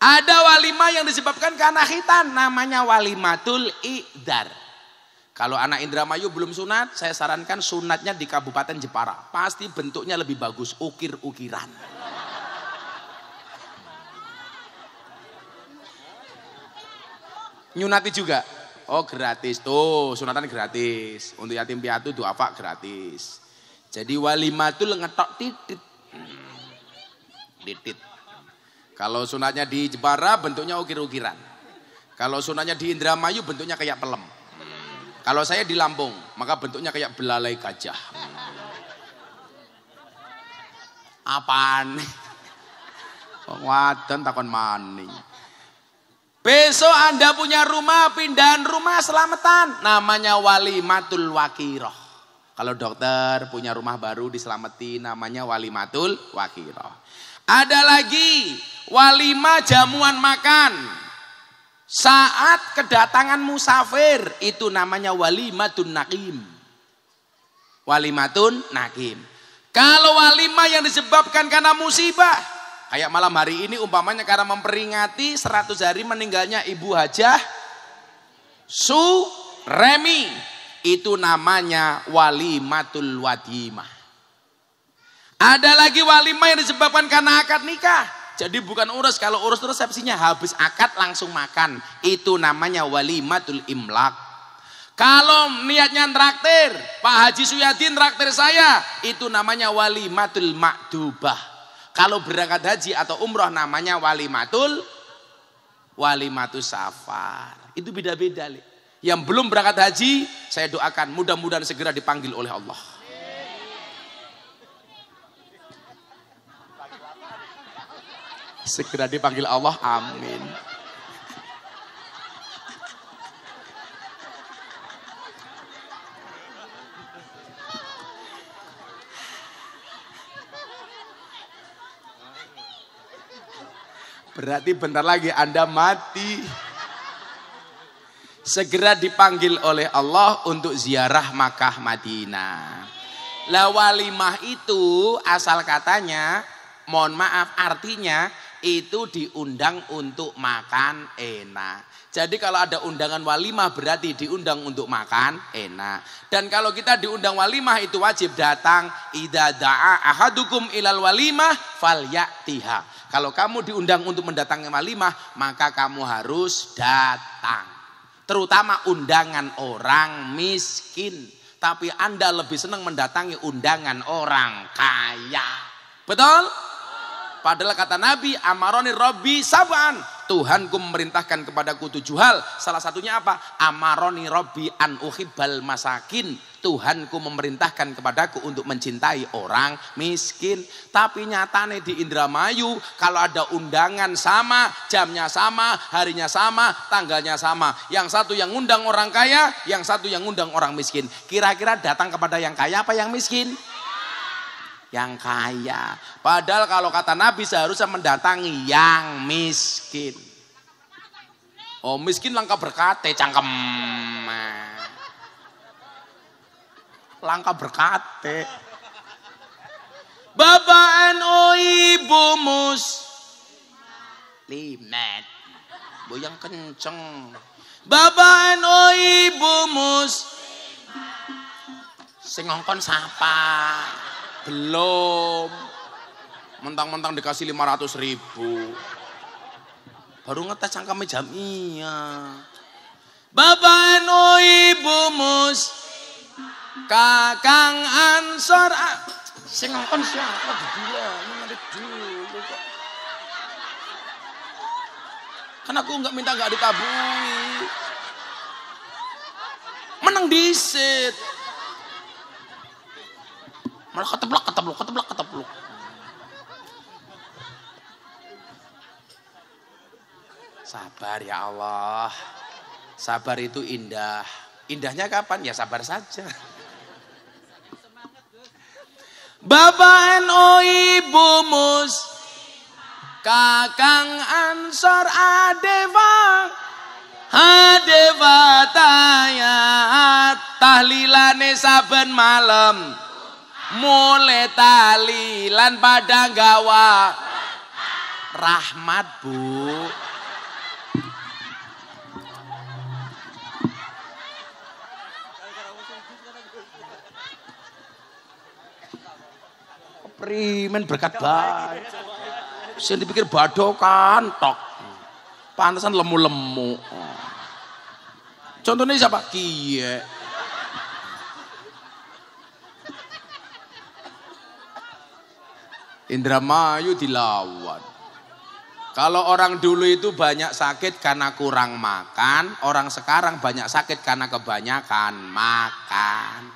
Ada walimah yang disebabkan karena khitan, namanya walimatul i'dar. Kalau anak Indramayu belum sunat, saya sarankan sunatnya di Kabupaten Jepara. Pasti bentuknya lebih bagus, ukir-ukiran. Nyunati juga. Oh gratis tuh, sunatan gratis. Untuk yatim piatu duafa gratis. Jadi walimatul ngetok titit. Litit. Kalau sunatnya di Jepara bentuknya ukir-ukiran. Kalau sunatnya di Indramayu bentuknya kayak pelem. Kalau saya di Lampung, maka bentuknya kayak belalai gajah. Apaan? Wadan takon maning. Besok Anda punya rumah, pindahan rumah selamatan. Namanya walimatul wakiroh. Kalau dokter punya rumah baru diselamati, namanya walimatul wakiroh. Ada lagi walimah jamuan makan. Saat kedatangan musafir, itu namanya walimatun nakim. Walimatun nakim. Kalau walimah yang disebabkan karena musibah, kayak malam hari ini umpamanya karena memperingati 100 hari meninggalnya Ibu Hajah Suremi, itu namanya walimatul wadimah. Ada lagi walimah yang disebabkan karena akad nikah. Jadi bukan urus, kalau urus resepsinya habis akad langsung makan, itu namanya walimatul imlak. Kalau niatnya traktir, Pak Haji Suyadi traktir saya, itu namanya walimatul makdubah. Kalau berangkat haji atau umroh namanya walimatul safar. Itu beda-beda. Yang belum berangkat haji, saya doakan mudah-mudahan segera dipanggil oleh Allah. Segera dipanggil Allah, amin. Berarti bentar lagi Anda mati. Segera dipanggil oleh Allah untuk ziarah Makkah Madinah. Lah walimah itu asal katanya, mohon maaf artinya, itu diundang untuk makan enak. Jadi kalau ada undangan walimah berarti diundang untuk makan enak. Dan kalau kita diundang walimah itu wajib datang. Idza da'a ahadukum ilal walimah falyatiha. Kalau kamu diundang untuk mendatangi walimah, maka kamu harus datang. Terutama undangan orang miskin. Tapi Anda lebih senang mendatangi undangan orang kaya. Betul? Padahal kata Nabi, amaroni Robbi sab'an. Tuhanku memerintahkan kepadaku 7 hal. Salah satunya apa? Amaroni Robbi an uhibbal masakin. Tuhanku memerintahkan kepadaku untuk mencintai orang miskin. Tapi nyatane di Indramayu, kalau ada undangan sama, jamnya sama, harinya sama, tanggalnya sama. Yang satu yang ngundang orang kaya, yang satu yang ngundang orang miskin. Kira-kira datang kepada yang kaya apa yang miskin? Yang kaya. Padahal kalau kata Nabi seharusnya mendatangi yang miskin. Oh miskin langka berkate cangkem. Langka berkate. Bapak NU Ibu Muslimat. Boyang kenceng. Bapak NU Ibu sing ngongkon sapa? Belum. Mentang-mentang dikasih 500.000. Baru ngetes cangkeme jamiah. Bapak NU Ibu Kakang Ansor. Sing ngongkon siapa gila? Ini dulu kok. Kan aku enggak minta enggak ditabui. Menang disit. Malah keteblok. Sabar ya Allah. Sabar itu indah. Indahnya kapan? Ya sabar saja. Bapak NU Ibu Kakang Ansor Adewa tayat tahlilane saben malam. Mulai talilan pada gawa rahmat Bu. Primen berkat baik. Saya dipikir badokan tok. Pantesan lemu-lemu. Contohnya siapa? Kie. Indramayu dilawan. Kalau orang dulu itu banyak sakit karena kurang makan, orang sekarang banyak sakit karena kebanyakan makan.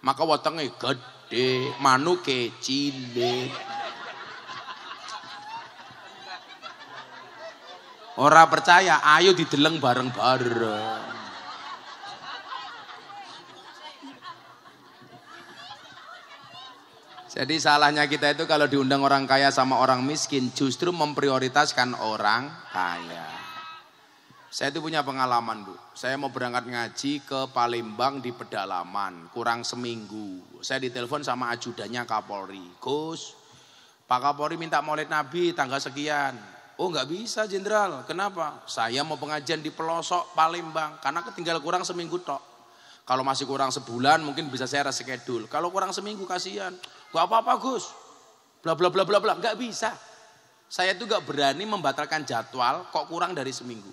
Maka wetenge gede, manuke cilik. Ora percaya, ayo dideleng bareng-bareng. Jadi salahnya kita itu kalau diundang orang kaya sama orang miskin justru memprioritaskan orang kaya. Saya itu punya pengalaman, Bu. Saya mau berangkat ngaji ke Palembang di pedalaman, kurang seminggu. Saya ditelepon sama ajudannya Kapolri. Gus, Pak Kapolri minta maulid Nabi tanggal sekian. Oh nggak bisa Jenderal, kenapa? Saya mau pengajian di pelosok Palembang karena ketinggal kurang seminggu tok. Kalau masih kurang sebulan mungkin bisa saya reschedule. Kalau kurang seminggu kasihan. Gak apa-apa Gus, bla bla bla bla bla, nggak bisa. Saya tuh gak berani membatalkan jadwal kok kurang dari seminggu.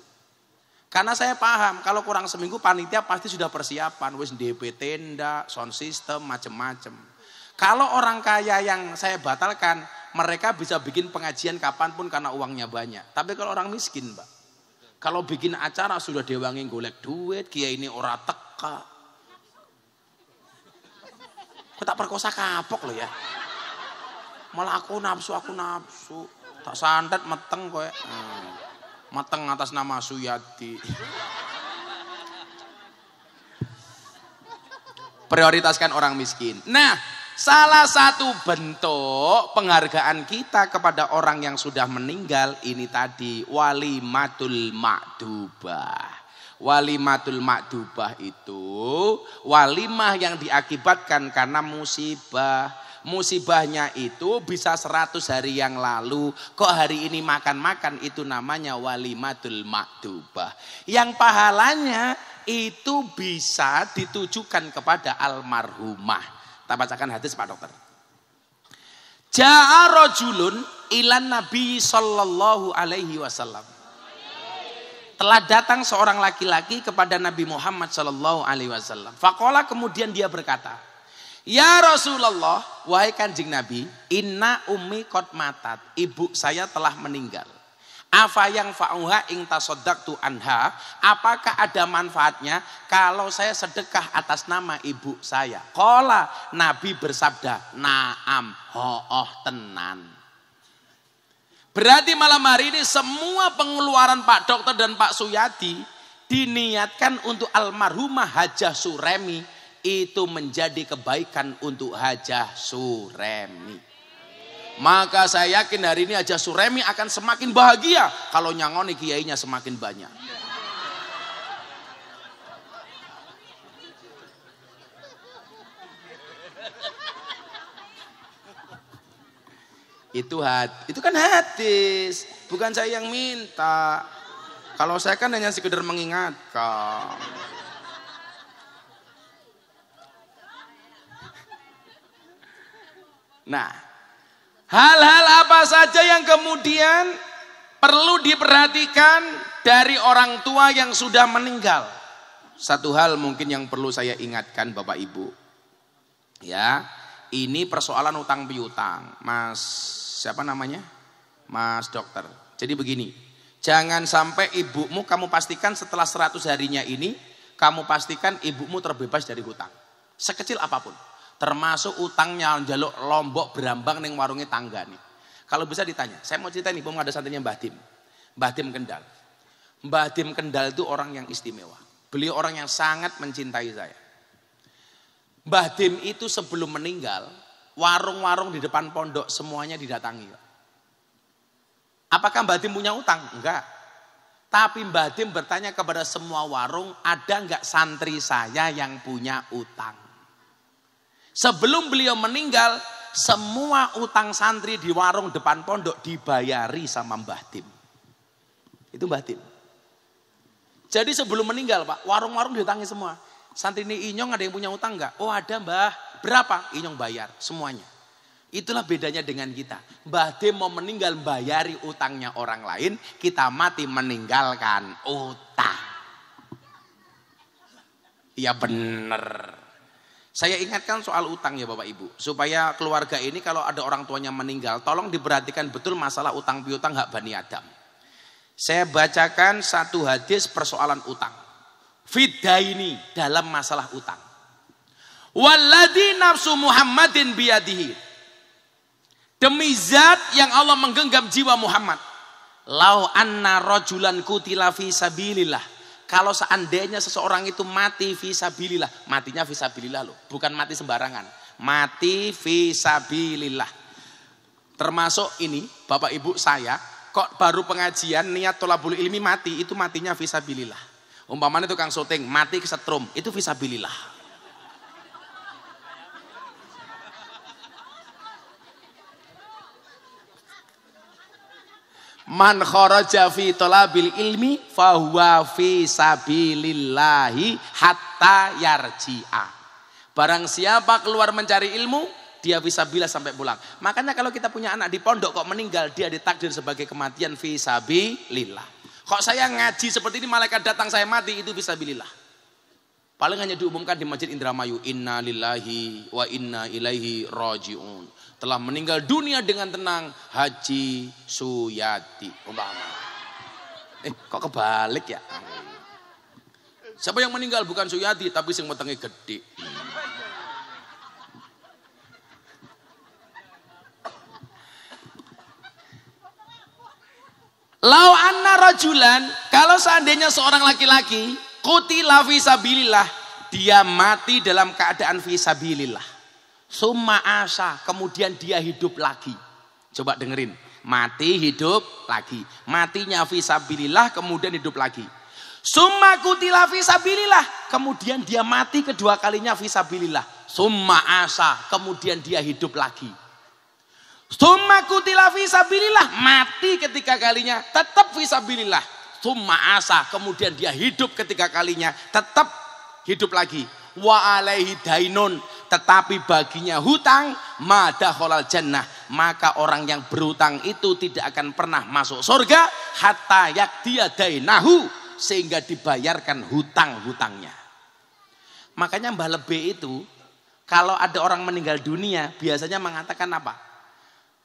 Karena saya paham kalau kurang seminggu panitia pasti sudah persiapan, wis DP tenda, sound system, macem-macem. Kalau orang kaya yang saya batalkan, mereka bisa bikin pengajian kapanpun karena uangnya banyak. Tapi kalau orang miskin, Mbak, kalau bikin acara sudah diwangi golek duit, kiai ini ora teka. Kok tak perkosa kapok loh ya. Malah aku nafsu. Tak santet meteng kowe. Meteng atas nama Suyati. Prioritaskan orang miskin. Nah, salah satu bentuk penghargaan kita kepada orang yang sudah meninggal ini tadi walimatul ma'dubah. Walimatul ma'dubah itu walimah yang diakibatkan karena musibah. Musibahnya itu bisa 100 hari yang lalu, kok hari ini makan-makan, itu namanya walimatul ma'dubah. Yang pahalanya itu bisa ditujukan kepada almarhumah. Kita bacakan hadis Pak Dokter. Ja'a rajulun ilan Nabi sallallahu alaihi wasallam. Telah datang seorang laki-laki kepada Nabi Muhammad sallallahu alaihi wasallam. Faqala, kemudian dia berkata, "Ya Rasulullah, wahai Kanjeng Nabi, inna ummi qad matat, ibu saya telah meninggal. Afa yang fa'uha ing tasaddaqtu anha, apakah ada manfaatnya kalau saya sedekah atas nama ibu saya?" Qala, Nabi bersabda, "Na'am, hooh tenan." Berarti malam hari ini semua pengeluaran Pak Dokter dan Pak Suyadi diniatkan untuk almarhumah Hajah Suremi, itu menjadi kebaikan untuk Hajah Suremi. Maka saya yakin hari ini Hajah Suremi akan semakin bahagia kalau nyangoni kiainya semakin banyak. Itu kan hadis, bukan saya yang minta. Kalau saya kan hanya sekedar mengingatkan. Nah, hal-hal apa saja yang kemudian perlu diperhatikan dari orang tua yang sudah meninggal? Satu hal mungkin yang perlu saya ingatkan Bapak Ibu. Ya, ini persoalan utang piutang. Mas siapa namanya? Mas Dokter. Jadi begini, jangan sampai ibumu, kamu pastikan setelah 100 harinya ini, kamu pastikan ibumu terbebas dari hutang. Sekecil apapun. Termasuk utangnya njaluk lombok berambang ning warungnya tangga nih. Kalau bisa ditanya, saya mau cerita nih, mau ada santrinya Mbah Dim. Mbah Dim Kendal. Mbah Dim Kendal itu orang yang istimewa. Beliau orang yang sangat mencintai saya. Mbah Dim itu sebelum meninggal, warung-warung di depan pondok semuanya didatangi. Apakah Mbah Dim punya utang? Enggak. Tapi Mbah Dim bertanya kepada semua warung, ada enggak santri saya yang punya utang? Sebelum beliau meninggal, semua utang santri di warung depan pondok dibayari sama Mbah Dim. Itu Mbah Dim. Jadi sebelum meninggal Pak, warung-warung didatangi semua. Santri ini Inyong ada yang punya utang enggak? Oh ada Mbah. Berapa? Inyong bayar semuanya. Itulah bedanya dengan kita. Mbah Dim mau meninggal bayari utangnya orang lain, kita mati meninggalkan utang. Iya bener. Saya ingatkan soal utang ya Bapak Ibu. Supaya keluarga ini kalau ada orang tuanya meninggal, tolong diperhatikan betul masalah utang piutang hak Bani Adam. Saya bacakan satu hadis persoalan utang. Fidaini dalam masalah utang. Walladzi nafsu Muhammadin biyadihi. Demi zat yang Allah menggenggam jiwa Muhammad. Lau anna rajulan kutila fi sabilillah. Kalau seandainya seseorang itu mati fisabilillah, matinya fisabilillah loh, bukan mati sembarangan, mati fisabilillah. Termasuk ini, Bapak Ibu saya, kok baru pengajian niat tholabul ilmi mati, itu matinya fisabilillah. Umpamanya tukang syuting, mati kesetrum, itu fisabilillah. Man kharaja fi talabil ilmi fahuwa fi sabilillahi hatta yarji'a. Barang siapa keluar mencari ilmu, dia fisabilillah sampai pulang. Makanya kalau kita punya anak di pondok kok meninggal, dia ditakdir sebagai kematian fisabilillah. Kok saya ngaji seperti ini malaikat datang saya mati, itu fisabilillah. Paling hanya diumumkan di Masjid Indramayu, inna lillahi wa inna ilaihi raji'un. Telah meninggal dunia dengan tenang Haji Suyati umpama. Kok kebalik ya? Siapa yang meninggal bukan Suyati tapi sing wetenge gede. Lau anna rajulan, kalau seandainya seorang laki-laki qutila fi sabilillah, dia mati dalam keadaan fi sabilillah. Summa asa, kemudian dia hidup lagi. Coba dengerin, mati hidup lagi. Matinya fisabilillah kemudian hidup lagi. Summa kutila fisabilillah, kemudian dia mati kedua kalinya fisabilillah. Summa asa, kemudian dia hidup lagi. Summa kutila fisabilillah, mati ketiga kalinya tetap fisabilillah. Summa asa, kemudian dia hidup ketiga kalinya tetap hidup lagi. Wa alaihi dainun, tetapi baginya hutang, madakhalal jannah, maka orang yang berhutang itu tidak akan pernah masuk surga hatta yakdiya dainahu, sehingga dibayarkan hutang-hutangnya. Makanya Mbah Lebe itu kalau ada orang meninggal dunia biasanya mengatakan apa?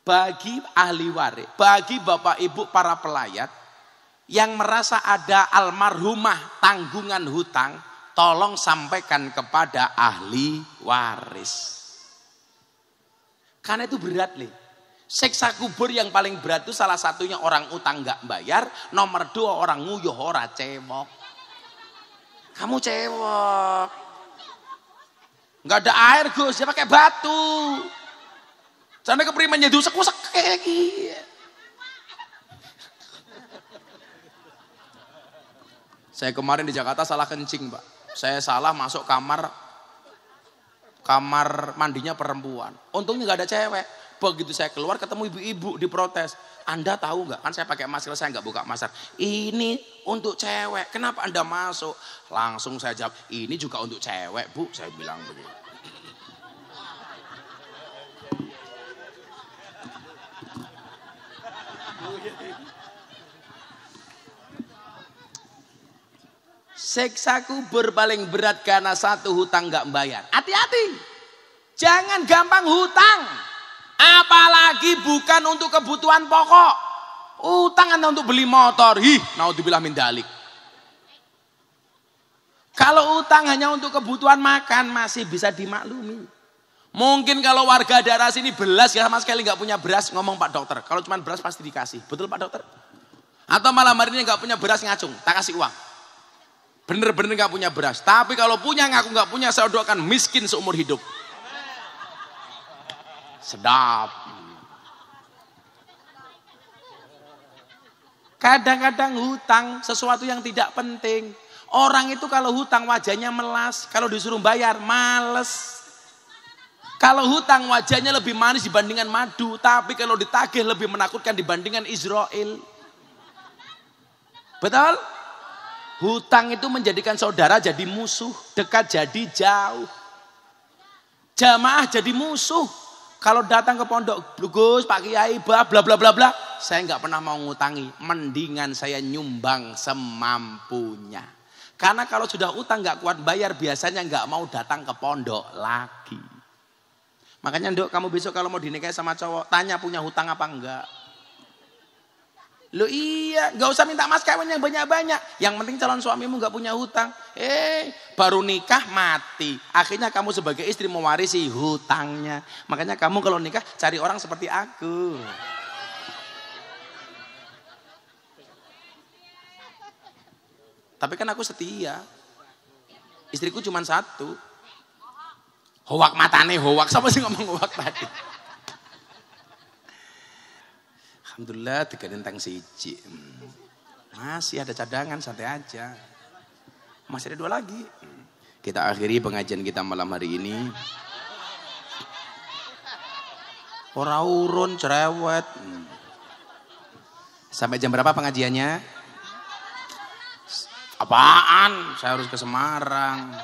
Bagi ahli waris, bagi Bapak Ibu para pelayat yang merasa ada almarhumah tanggungan hutang, tolong sampaikan kepada ahli waris. Karena itu berat nih. Siksa kubur yang paling berat itu salah satunya orang utang nggak bayar, nomor 2 orang nguyuh ora cewek. Kamu cewek. Nggak ada air Gus, dia pakai batu. Sampai keprimannya diusek-usek kayak gini. Saya kemarin di Jakarta salah kencing, Pak. Saya salah masuk kamar mandinya perempuan. Untungnya nggak ada cewek. Begitu saya keluar ketemu ibu-ibu diprotes. Anda tahu nggak? Kan saya pakai masker, saya nggak buka masker. Ini untuk cewek. Kenapa Anda masuk? Langsung saya jawab, ini juga untuk cewek, Bu. Saya bilang begitu. Siksa kubur paling berat karena satu hutang nggak bayar. Hati-hati, jangan gampang hutang, apalagi bukan untuk kebutuhan pokok. Hutang Anda untuk beli motor, naudzubillah min dzalik. Kalau hutang hanya untuk kebutuhan makan masih bisa dimaklumi. Mungkin kalau warga daerah sini belas ya sama sekali nggak punya beras, ngomong Pak Dokter. Kalau cuma beras pasti dikasih, betul Pak Dokter? Atau malam hari ini nggak punya beras ngacung, tak kasih uang. Bener-bener gak punya beras. Tapi kalau punya ngaku gak punya, saya doakan miskin seumur hidup. Sedap. Kadang-kadang hutang sesuatu yang tidak penting. Orang itu kalau hutang wajahnya melas, kalau disuruh bayar males. Kalau hutang wajahnya lebih manis dibandingkan madu, tapi kalau ditagih lebih menakutkan dibandingkan Israel. Betul? Hutang itu menjadikan saudara jadi musuh, dekat jadi jauh. Jamaah jadi musuh. Kalau datang ke pondok, Gus, Pak Kiai, bla bla bla bla, saya nggak pernah mau ngutangi. Mendingan saya nyumbang semampunya. Karena kalau sudah utang nggak kuat bayar, biasanya nggak mau datang ke pondok lagi. Makanya Nduk, kamu besok kalau mau dinikahi sama cowok, tanya punya hutang apa enggak. Loh iya, nggak usah minta mas kawin yang banyak-banyak. Yang penting calon suamimu nggak punya hutang. Baru nikah mati. Akhirnya kamu sebagai istri mewarisi hutangnya. Makanya kamu kalau nikah cari orang seperti aku. Tapi kan aku setia. Istriku cuma satu. Hoak matane, hoak. Siapa sih ngomong hoak tadi? Alhamdulillah 3 tentang siji. Masih ada cadangan, santai aja. Masih ada 2 lagi. Kita akhiri pengajian kita malam hari ini. Ora urun cerewet. Sampai jam berapa pengajiannya? Apaan? Saya harus ke Semarang.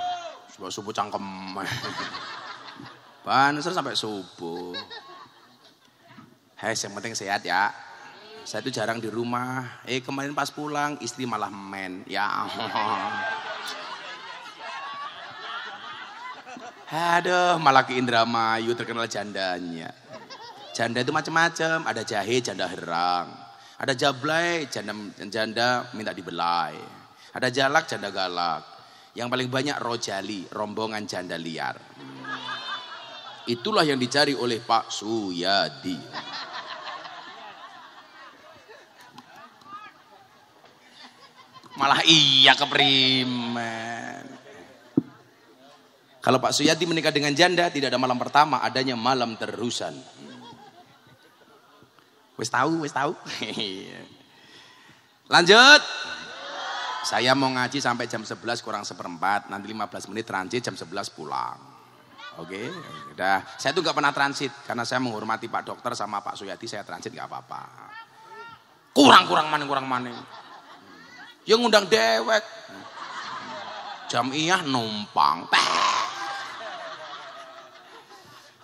Subuh cangkem. Banser sampai subuh. Yang penting sehat ya. Saya itu jarang di rumah. Kemarin pas pulang istri malah men. Ya Allah. Aduh, malah ke Indramayu terkenal jandanya. Janda itu macam-macam. Ada jahe, janda herang. Ada jablay, janda minta dibelai. Ada jalak, janda galak. Yang paling banyak rojali, rombongan janda liar. Itulah yang dicari oleh Pak Suyadi. Malah iya keprimen. Kalau Pak Suyadi menikah dengan janda, tidak ada malam pertama, adanya malam terusan. Wis tahu. Lanjut. Saya mau ngaji sampai jam 11 kurang seperempat. Nanti 15 menit transit, jam 11 pulang. Oke, udah. Saya tuh gak pernah transit. Karena saya menghormati Pak Dokter sama Pak Suyadi, saya transit gak apa-apa. Kurang mana. Yang ngundang dewek. Jamiah numpang.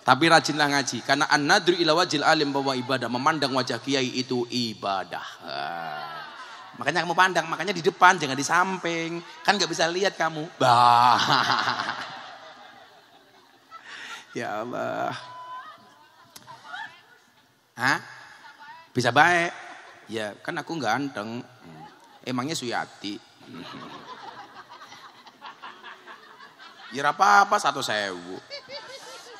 Tapi rajinlah ngaji. Karena an-nadru ila wajil alim bahwa ibadah. Memandang wajah kiai itu ibadah. Makanya kamu pandang, makanya di depan, jangan di samping. Kan gak bisa lihat kamu. Bah. Ya Allah. Hah? Bisa baik? Ya kan aku ganteng. Emangnya Suyati? Ya apa-apa 1.000.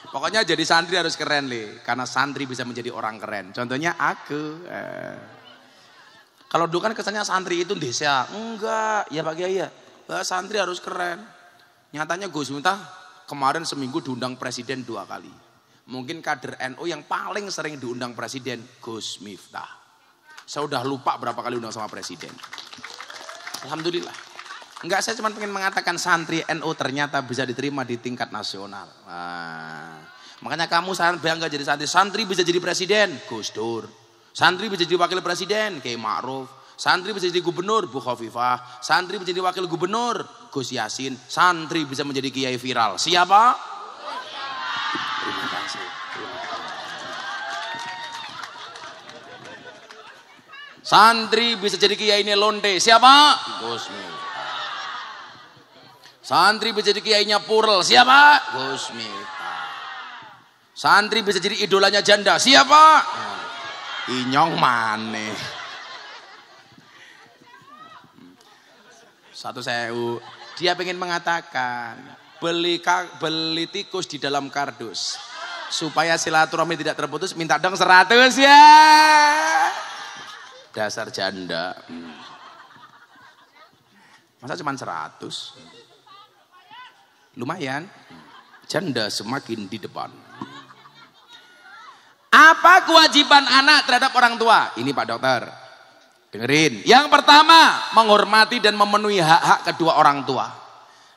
Pokoknya jadi santri harus keren Le. Karena santri bisa menjadi orang keren. Contohnya aku. Kalau dulu kan kesannya santri itu desa. Enggak, ya Pak Kiai ya. Santri harus keren. Nyatanya Gus Miftah kemarin seminggu diundang presiden 2 kali. Mungkin kader NU yang paling sering diundang presiden Gus Miftah. Saya udah lupa berapa kali undang sama presiden. Alhamdulillah. Enggak, saya cuma pengen mengatakan santri NU ternyata bisa diterima di tingkat nasional. Makanya kamu bangga jadi santri. Santri bisa jadi presiden, Gus Dur. Santri bisa jadi wakil presiden, Kiai Ma'ruf. Santri bisa jadi gubernur, Bu Khofifah. Santri bisa jadi wakil gubernur, Gus Yasin. Santri bisa menjadi kiai viral. Siapa? Terima kasih. Santri bisa jadi kiai Nelonde. Siapa? Gus Miftah. Santri bisa jadi kiainya Purel. Siapa? Gus Miftah. Santri bisa jadi idolanya janda. Siapa? Inyong maneh. 1.000. Dia pengen mengatakan beli tikus di dalam kardus supaya silaturahmi tidak terputus, minta dong 100 ya. Dasar janda. Masa cuma 100? Lumayan. Janda semakin di depan. Apa kewajiban anak terhadap orang tua? Ini Pak Dokter. Dengerin. Yang pertama, menghormati dan memenuhi hak-hak kedua orang tua.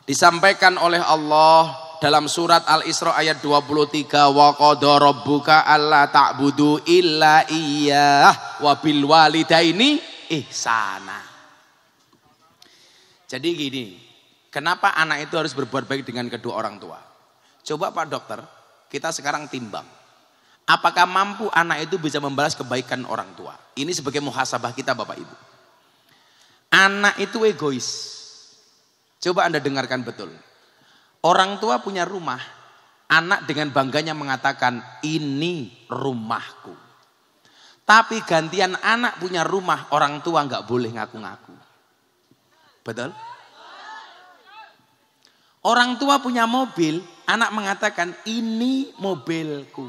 Disampaikan oleh Allah dalam surat Al-Isra ayat 23, wa qada rabbuka alla ta'budu illa iyyah wa bil walidaini ihsana. Jadi gini, kenapa anak itu harus berbuat baik dengan kedua orang tua? Coba Pak Dokter, kita sekarang timbang. Apakah mampu anak itu bisa membalas kebaikan orang tua? Ini sebagai muhasabah kita Bapak Ibu. Anak itu egois. Coba Anda dengarkan betul. Orang tua punya rumah, anak dengan bangganya mengatakan, ini rumahku. Tapi gantian anak punya rumah, orang tua nggak boleh ngaku-ngaku. Betul? Orang tua punya mobil, anak mengatakan, ini mobilku.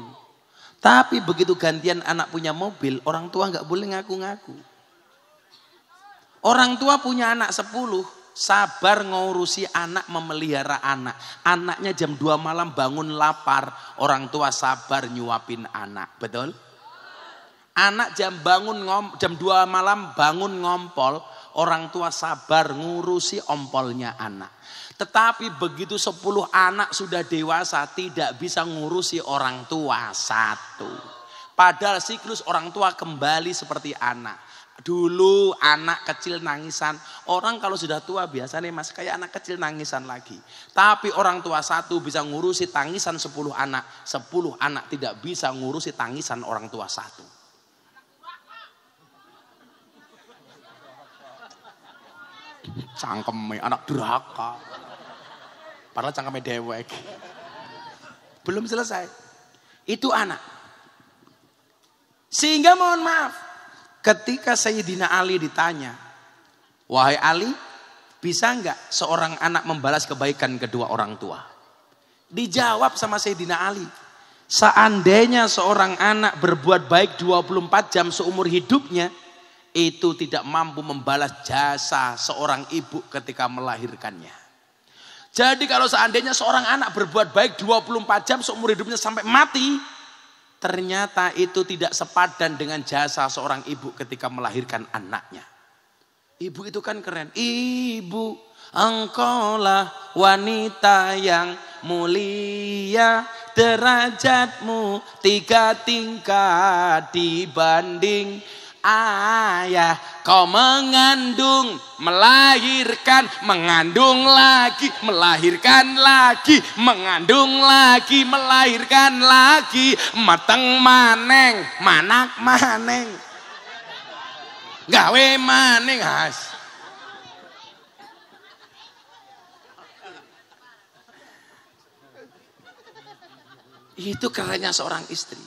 Tapi begitu gantian anak punya mobil, orang tua nggak boleh ngaku-ngaku. Orang tua punya anak 10, sabar ngurusi anak, memelihara anak. Anaknya jam 2 malam bangun lapar, orang tua sabar nyuapin anak. Betul? Anak jam 2 malam bangun ngompol, orang tua sabar ngurusi ompolnya anak. Tetapi begitu 10 anak sudah dewasa, tidak bisa ngurusi orang tua 1. Padahal siklus orang tua kembali seperti anak. Dulu anak kecil nangisan, orang kalau sudah tua biasanya mas kayak anak kecil nangisan lagi. Tapi orang tua 1 bisa ngurusi tangisan 10 anak, 10 anak tidak bisa ngurusi tangisan orang tua 1. Cangkeme anak durhaka, padahal cangkeme dewek. Belum selesai, itu anak. Sehingga mohon maaf, ketika Sayyidina Ali ditanya, wahai Ali, bisa enggak seorang anak membalas kebaikan kedua orang tua? Dijawab sama Sayyidina Ali, seandainya seorang anak berbuat baik 24 jam seumur hidupnya, itu tidak mampu membalas jasa seorang ibu ketika melahirkannya. Jadi kalau seandainya seorang anak berbuat baik 24 jam seumur hidupnya sampai mati, ternyata itu tidak sepadan dengan jasa seorang ibu ketika melahirkan anaknya. Ibu itu kan keren. Ibu, engkaulah wanita yang mulia, derajatmu 3 tingkat dibanding ayah. Kau mengandung, melahirkan, mengandung lagi, melahirkan lagi, mengandung lagi, melahirkan lagi, mateng maneng, manak maneng, gawe maneng has. Itu kerennya seorang istri.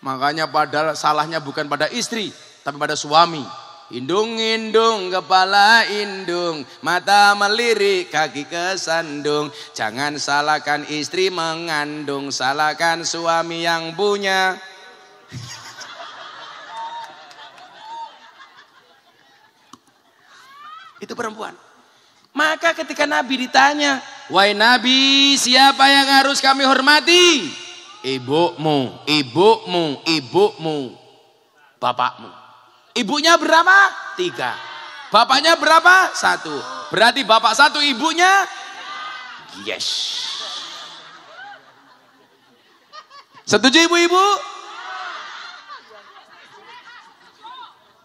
Makanya padahal salahnya bukan pada istri, tapi pada suami. Indung-indung, kepala indung, mata melirik, kaki kesandung. Jangan salahkan istri mengandung, salahkan suami yang punya. Itu perempuan. Maka ketika Nabi ditanya, wahai Nabi, siapa yang harus kami hormati? Ibumu, ibumu, ibumu, bapakmu. Ibunya berapa? 3. Bapaknya berapa? 1. Berarti bapak 1, ibunya? Yes. Setuju ibu-ibu?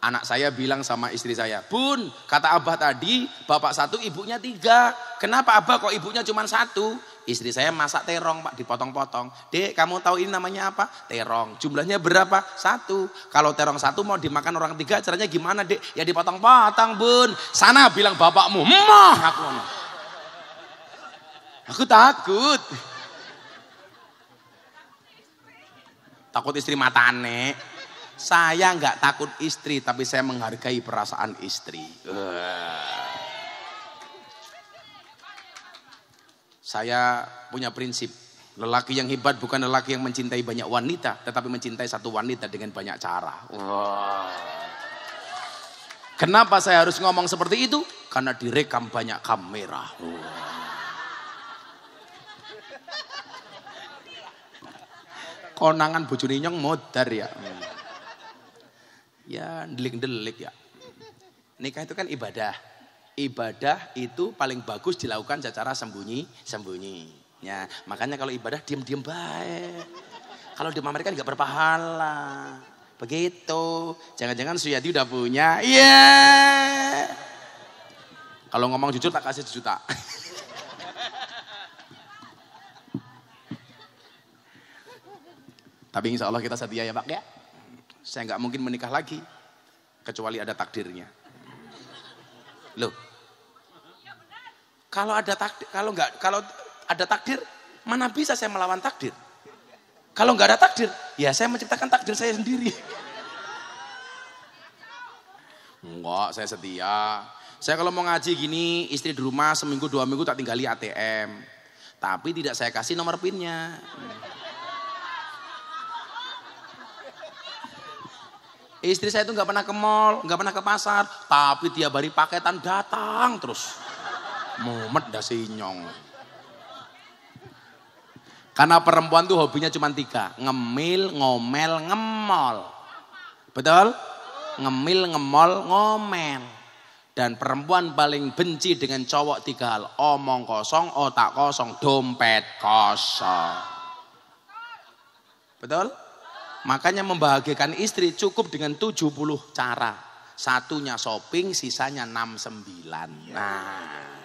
Anak saya bilang sama istri saya, Bun, kata Abah tadi bapak 1, ibunya 3. Kenapa Abah kok ibunya cuma 1? Istri saya masak terong pak, dipotong-potong. Dek, kamu tahu ini namanya apa? Terong. Jumlahnya berapa? 1. Kalau terong 1 mau dimakan orang 3, caranya gimana dek? Ya dipotong-potong bun. Sana bilang bapakmu, mah aku takut. Takut istri matane. Saya nggak takut istri, tapi saya menghargai perasaan istri. Saya punya prinsip, lelaki yang hebat bukan lelaki yang mencintai banyak wanita, tetapi mencintai satu wanita dengan banyak cara. Kenapa saya harus ngomong seperti itu? Karena direkam banyak kamera. Konangan bojone nyong modar ya. Ya, delik-delik ya. Nikah itu kan ibadah. Ibadah itu paling bagus dilakukan secara sembunyi-sembunyi. Ya, makanya kalau ibadah diam-diam baik. Kalau di Amerika nggak berpahala. Begitu. Jangan-jangan Suyadi udah punya. Iya. Yeah. Kalau ngomong jujur tak kasih 1 juta. Tapi insya Allah kita setia ya Pak ya. Saya nggak mungkin menikah lagi kecuali ada takdirnya. Loh, Kalau ada takdir, mana bisa saya melawan takdir? Kalau nggak ada takdir, ya saya menciptakan takdir saya sendiri. Enggak, saya setia. Saya kalau mau ngaji gini, istri di rumah seminggu 2 minggu tak tinggali ATM. Tapi tidak saya kasih nomor PIN-nya. Istri saya itu nggak pernah ke mall, nggak pernah ke pasar, tapi tiap hari paketan datang terus. Mumet dah sinyong. Karena perempuan tuh hobinya cuma 3, ngemil, ngomel, ngemol. Betul? Ngemil, ngemol, ngomel. Dan perempuan paling benci dengan cowok 3 hal. Omong kosong, otak kosong, dompet kosong. Betul? Makanya membahagiakan istri cukup dengan 70 cara. Satunya shopping, sisanya 69. Nah.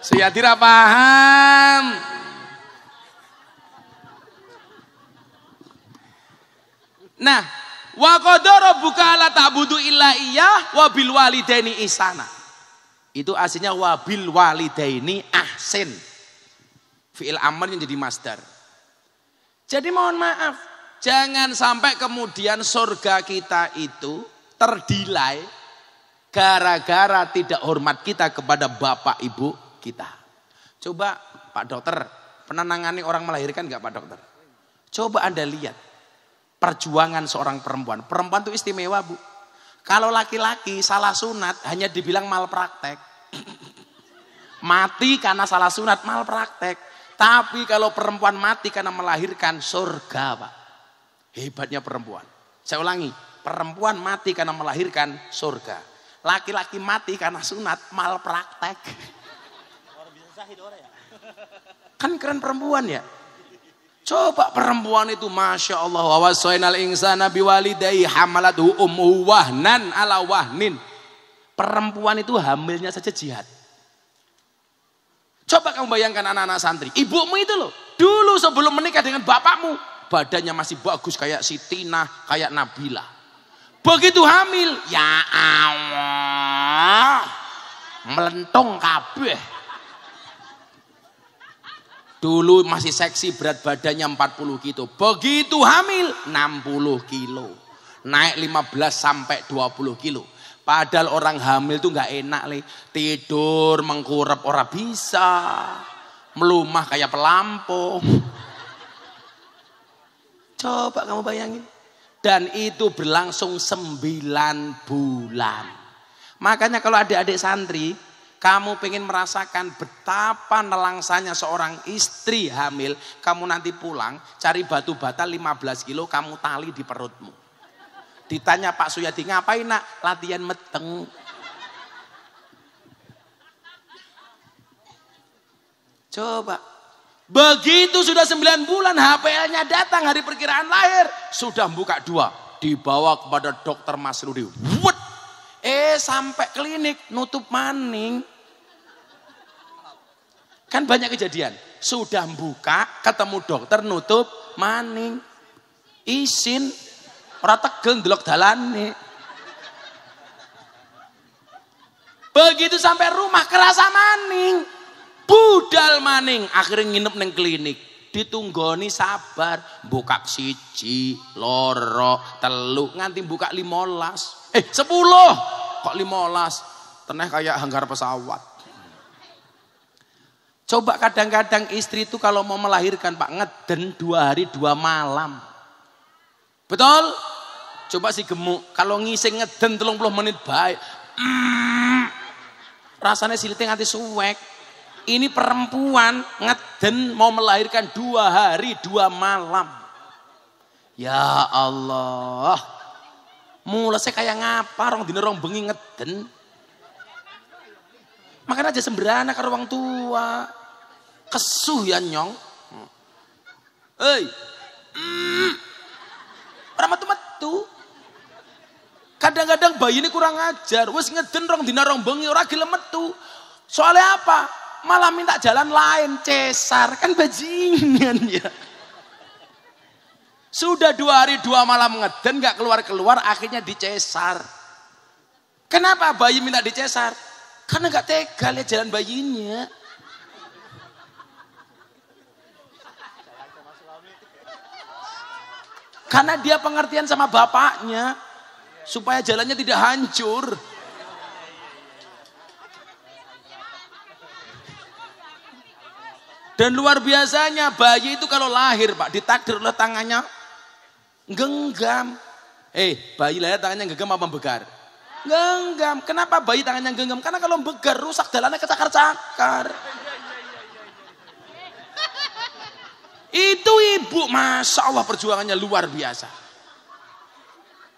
Saya tidak paham. Nah, wa qadara rabbuka alla ta'budu illa iyyah wa bil walidaini ihsana. Itu aslinya wa bil walidaini ahsin. Fi'il amr yang jadi masdar. Jadi mohon maaf, jangan sampai kemudian surga kita itu terdilai gara-gara tidak hormat kita kepada bapak ibu kita. Coba Pak Dokter, pernah nangani orang melahirkan enggak Pak Dokter? Coba Anda lihat perjuangan seorang perempuan. Perempuan itu istimewa Bu. Kalau laki-laki salah sunat hanya dibilang malpraktek. Mati karena salah sunat malpraktek. Tapi kalau perempuan mati karena melahirkan surga Pak. Hebatnya perempuan. Saya ulangi, perempuan mati karena melahirkan surga. Laki-laki mati karena sunat malpraktek. Kan keren perempuan ya. Coba perempuan itu Masya Allah. Wa wasainal insana biwalidayhi hamalathu ummuhu wahnan ala wahnin. Perempuan itu hamilnya saja jihad. Coba kamu bayangkan anak-anak santri. Ibumu itu loh. Dulu sebelum menikah dengan bapakmu. Badannya masih bagus kayak si Tina, kayak Nabila. Begitu hamil. Ya Allah. Melentong kabeh. Dulu masih seksi, berat badannya 40 kilo. Begitu hamil 60 kilo. Naik 15 sampai 20 kilo. Padahal orang hamil itu nggak enak le. Tidur mengkurap ora bisa. Melumah kayak pelampung. Coba kamu bayangin. Dan itu berlangsung 9 bulan. Makanya kalau adik-adik santri, kamu pengen merasakan betapa nelangsanya seorang istri hamil, kamu nanti pulang cari batu bata 15 kilo, kamu tali di perutmu. Ditanya Pak Suyadi, ngapain nak? Latihan meteng. Coba. Begitu sudah 9 bulan, HPL-nya datang hari perkiraan lahir. Sudah buka 2. Dibawa kepada dokter Mas Rudi. Sampai klinik nutup maning. Kan banyak kejadian. Sudah buka, ketemu dokter nutup maning. Isin ora tegel ndelok dalane. Begitu sampai rumah kerasa maning. Budal maning, akhirnya nginep neng klinik. Ditunggoni sabar, buka 1, loro, telu, nganti buka 15. 10. Kok 15? Teneh kayak hanggar pesawat. Coba kadang-kadang istri itu kalau mau melahirkan Pak ngeden 2 hari 2 malam. Betul? Coba si gemuk, kalau ngising ngeden 30 menit baik. Rasanya silitnya nganti suwek. Ini perempuan ngeden mau melahirkan 2 hari 2 malam. Ya Allah. Mulai saya kayak ngapa rong dina rong bengi ngeden. Makanya aja sembrana karo wong tua. Kesuh ya nyong. Ora metu-metu. Kadang-kadang bayi ini kurang ajar. Wis ngeden rong dina rong bengi ora gelem metu. Soalnya apa? Malah minta jalan lain, cesar. Kan bajingan ya. Sudah 2 hari 2 malam ngeden gak keluar-keluar, akhirnya dicesar. Kenapa bayi minta dicesar? Karena nggak tega lihat jalan bayinya. Karena dia pengertian sama bapaknya supaya jalannya tidak hancur. Dan luar biasanya bayi itu kalau lahir Pak, ditakdir oleh tangannya genggam. Bayi lahir tangannya genggam apa begar? Genggam. Kenapa bayi tangannya genggam? Karena kalau begar rusak jalannya kecakar-cakar. Itu ibu, Masya Allah perjuangannya luar biasa.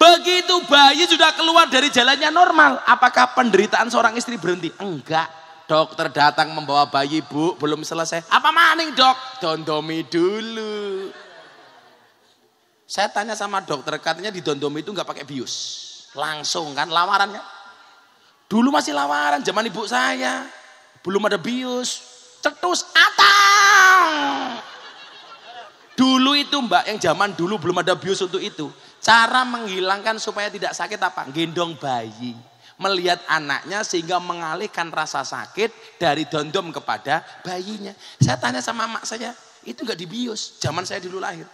Begitu bayi sudah keluar dari jalannya normal, apakah penderitaan seorang istri berhenti? Enggak. Dokter datang membawa bayi, Bu, belum selesai. Apa maning dok? Dondomi dulu. Saya tanya sama dokter, katanya di dondomi itu enggak pakai bius. Langsung kan lamarannya. Dulu masih lamaran, zaman ibu saya. Belum ada bius. Cetus, atang. Dulu itu Mbak, yang zaman dulu belum ada bius untuk itu. Cara menghilangkan supaya tidak sakit apa? Gendong bayi. Melihat anaknya sehingga mengalihkan rasa sakit dari dondom kepada bayinya. Saya tanya sama mak saya, itu enggak dibius. Zaman saya dulu lahir.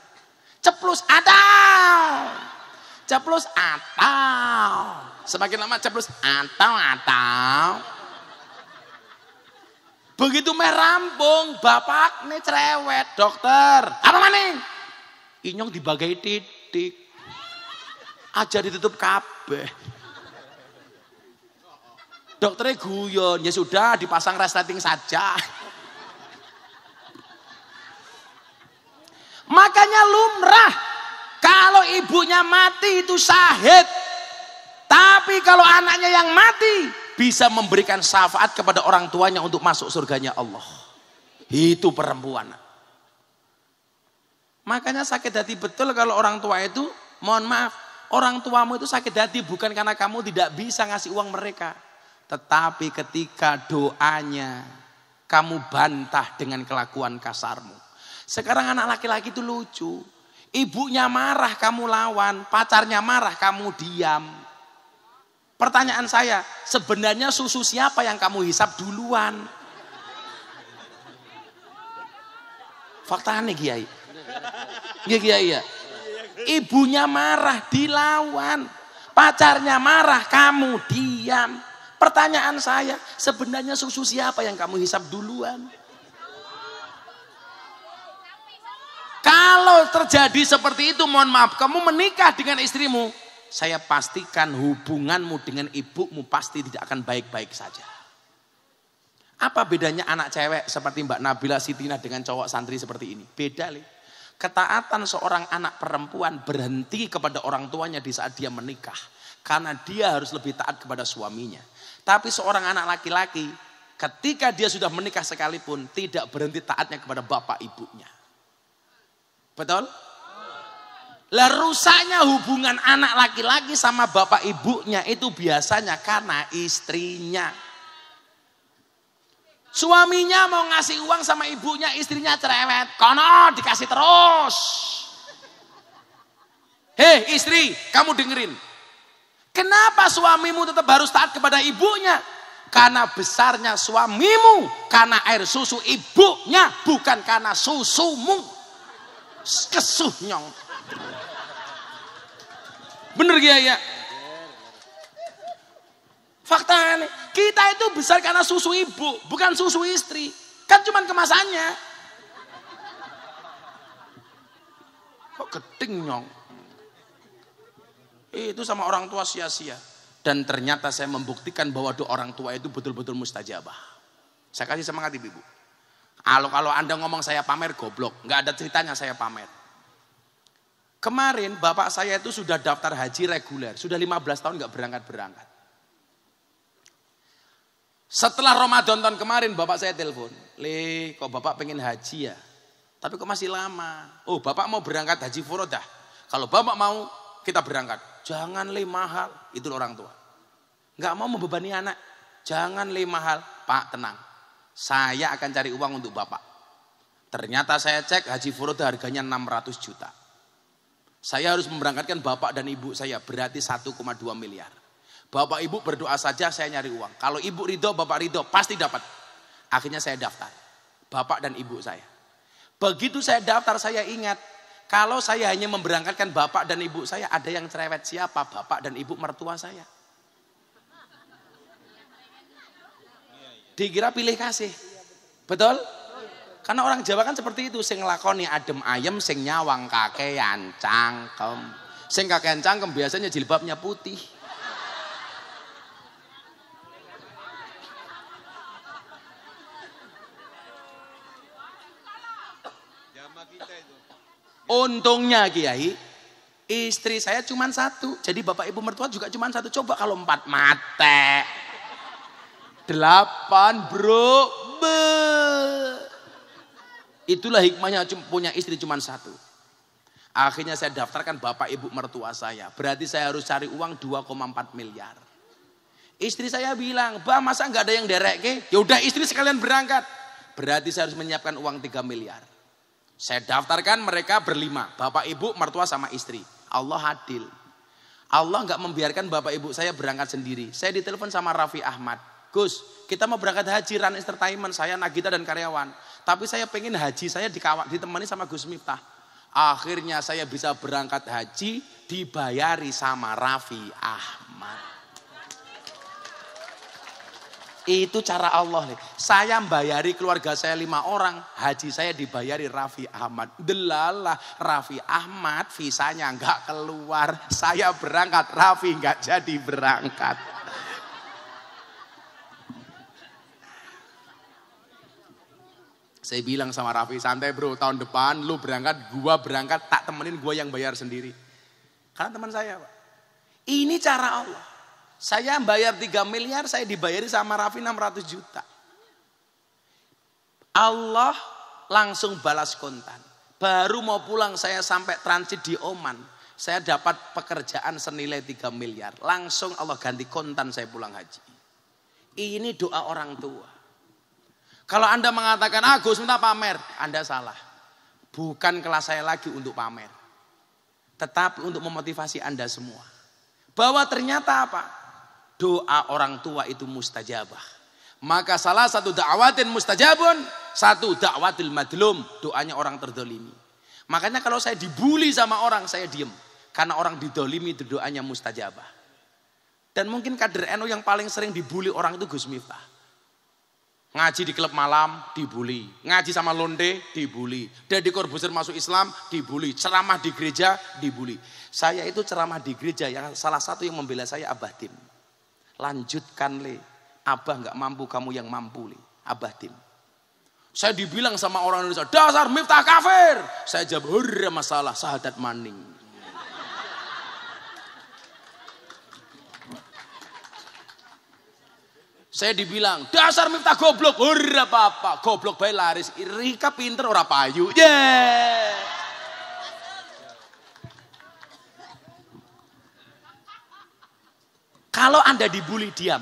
Ceplus, atau. Ceplus, atau. Semakin lama ceplus, atau. Begitu merampung, bapak nih cerewet, dokter. Apa maning? Inyong dibagai titik. Aja ditutup kabeh. Dokternya guyon, ya sudah dipasang resleting saja. Makanya lumrah kalau ibunya mati itu syahid. Tapi kalau anaknya yang mati bisa memberikan syafaat kepada orang tuanya untuk masuk surganya Allah. Itu perempuan. Makanya sakit hati betul kalau orang tua itu, mohon maaf, orang tuamu itu sakit hati bukan karena kamu tidak bisa ngasih uang mereka. Tetapi ketika doanya kamu bantah dengan kelakuan kasarmu. Sekarang anak laki-laki itu lucu. Ibunya marah kamu lawan, pacarnya marah kamu diam. Pertanyaan saya, sebenarnya susu siapa yang kamu hisap duluan? Fakta aneh Kiai. Iya Kiai ya. Ibunya marah dilawan, pacarnya marah kamu diam. Pertanyaan saya, sebenarnya susu siapa yang kamu hisap duluan? Kalau terjadi seperti itu, mohon maaf, kamu menikah dengan istrimu, saya pastikan hubunganmu dengan ibumu pasti tidak akan baik-baik saja. Apa bedanya anak cewek seperti Mbak Nabila Sitina dengan cowok santri seperti ini? Beda nih. Ketaatan seorang anak perempuan berhenti kepada orang tuanya di saat dia menikah. Karena dia harus lebih taat kepada suaminya. Tapi seorang anak laki-laki ketika dia sudah menikah sekalipun tidak berhenti taatnya kepada bapak ibunya. Betul? Lah rusaknya hubungan anak laki-laki sama bapak ibunya itu biasanya karena istrinya. Suaminya mau ngasih uang sama ibunya, istrinya cerewet. Kono dikasih terus. Hei istri, kamu dengerin. Kenapa suamimu tetap harus taat kepada ibunya? Karena besarnya suamimu, karena air susu ibunya, bukan karena susumu. Kesuh nyong. Bener gak ya? Fakta nih, kita itu besar karena susu ibu, bukan susu istri. Kan cuman kemasannya. Kok geding nyong? Itu sama orang tua sia-sia. Dan ternyata saya membuktikan bahwa doa orang tua itu betul-betul mustajabah. Saya kasih semangat ibu. Kalau Anda ngomong saya pamer, goblok. Nggak ada ceritanya saya pamer. Kemarin bapak saya itu sudah daftar haji reguler. Sudah 15 tahun nggak berangkat-berangkat. Setelah Ramadan tahun kemarin bapak saya telepon. Kok bapak pengen haji ya? Tapi kok masih lama? Oh bapak mau berangkat haji furodah. Kalau bapak mau kita berangkat. Jangan mahal. Itu orang tua. Nggak mau membebani anak. Jangan mahal. Pak tenang. Saya akan cari uang untuk bapak. Ternyata saya cek haji furodah harganya 600 juta. Saya harus memberangkatkan bapak dan ibu saya. Berarti 1,2 miliar. Bapak ibu berdoa saja, saya nyari uang. Kalau ibu ridho, bapak ridho, pasti dapat. Akhirnya saya daftar. Bapak dan ibu saya. Begitu saya daftar, saya ingat. Kalau saya hanya memberangkatkan bapak dan ibu saya, ada yang cerewet. Siapa? Bapak dan ibu mertua saya. Dikira pilih kasih. Betul? Karena orang Jawa kan seperti itu. Sing lakoni adem ayem, sing nyawang kakean cangkem. Sing kakean cangkem biasanya jilbabnya putih. Untungnya Kiai, istri saya cuma satu. Jadi bapak ibu mertua juga cuma satu. Coba kalau 4 mate. 8 bro. Itulah hikmahnya punya istri cuma satu. Akhirnya saya daftarkan bapak ibu mertua saya. Berarti saya harus cari uang 2,4 miliar. Istri saya bilang, "Bah, masa nggak ada yang derek ke?" Ya udah istri sekalian berangkat. Berarti saya harus menyiapkan uang 3 miliar. Saya daftarkan mereka berlima, bapak ibu mertua sama istri. Allah adil. Allah nggak membiarkan bapak ibu saya berangkat sendiri. Saya ditelepon sama Raffi Ahmad. "Gus, kita mau berangkat haji Run Entertainment, saya Nagita dan karyawan. Tapi saya pengen haji saya ditemani sama Gus Miftah." Akhirnya saya bisa berangkat haji dibayari sama Raffi Ahmad. Itu cara Allah nih. Saya bayari keluarga saya 5 orang, haji saya dibayari Raffi Ahmad. Delalah Raffi Ahmad visanya nggak keluar, saya berangkat, Raffi nggak jadi berangkat. Saya bilang sama Raffi, "Santai bro, tahun depan lu berangkat, gua berangkat, tak temenin gua yang bayar sendiri." Karena teman saya, Pak. Ini cara Allah. Saya bayar 3 miliar, saya dibayari sama Raffi 600 juta. Allah langsung balas kontan. Baru mau pulang saya sampai transit di Oman. Saya dapat pekerjaan senilai 3 miliar. Langsung Allah ganti kontan saya pulang haji. Ini doa orang tua. Kalau Anda mengatakan, "Gus minta pamer," Anda salah. Bukan kelas saya lagi untuk pamer. Tetapi untuk memotivasi Anda semua. Bahwa ternyata apa? Doa orang tua itu mustajabah. Maka salah satu da'watin mustajabun, satu da'watil madlum, doanya orang terdolimi. Makanya kalau saya dibully sama orang, saya diem. Karena orang didolimi itu doanya mustajabah. Dan mungkin kader NU yang paling sering dibully orang itu Gus Miftah. Ngaji di klub malam, dibully. Ngaji sama londe, dibully. Deddy Corbuzier masuk Islam, dibully. Ceramah di gereja, dibully. Saya itu ceramah di gereja, yang salah satu yang membela saya Abah Tim. "Lanjutkan le, Abah nggak mampu, kamu yang mampu le, Abah Tim." Saya dibilang sama orang Indonesia, "Dasar Miftah kafir." Saya jawab, "Hurra masalah, sahadat maning." Saya dibilang, "Dasar Miftah goblok." "Hurra apa-apa, goblok bae laris, Rika pinter ora payu." Yeah. Kalau Anda dibully diam.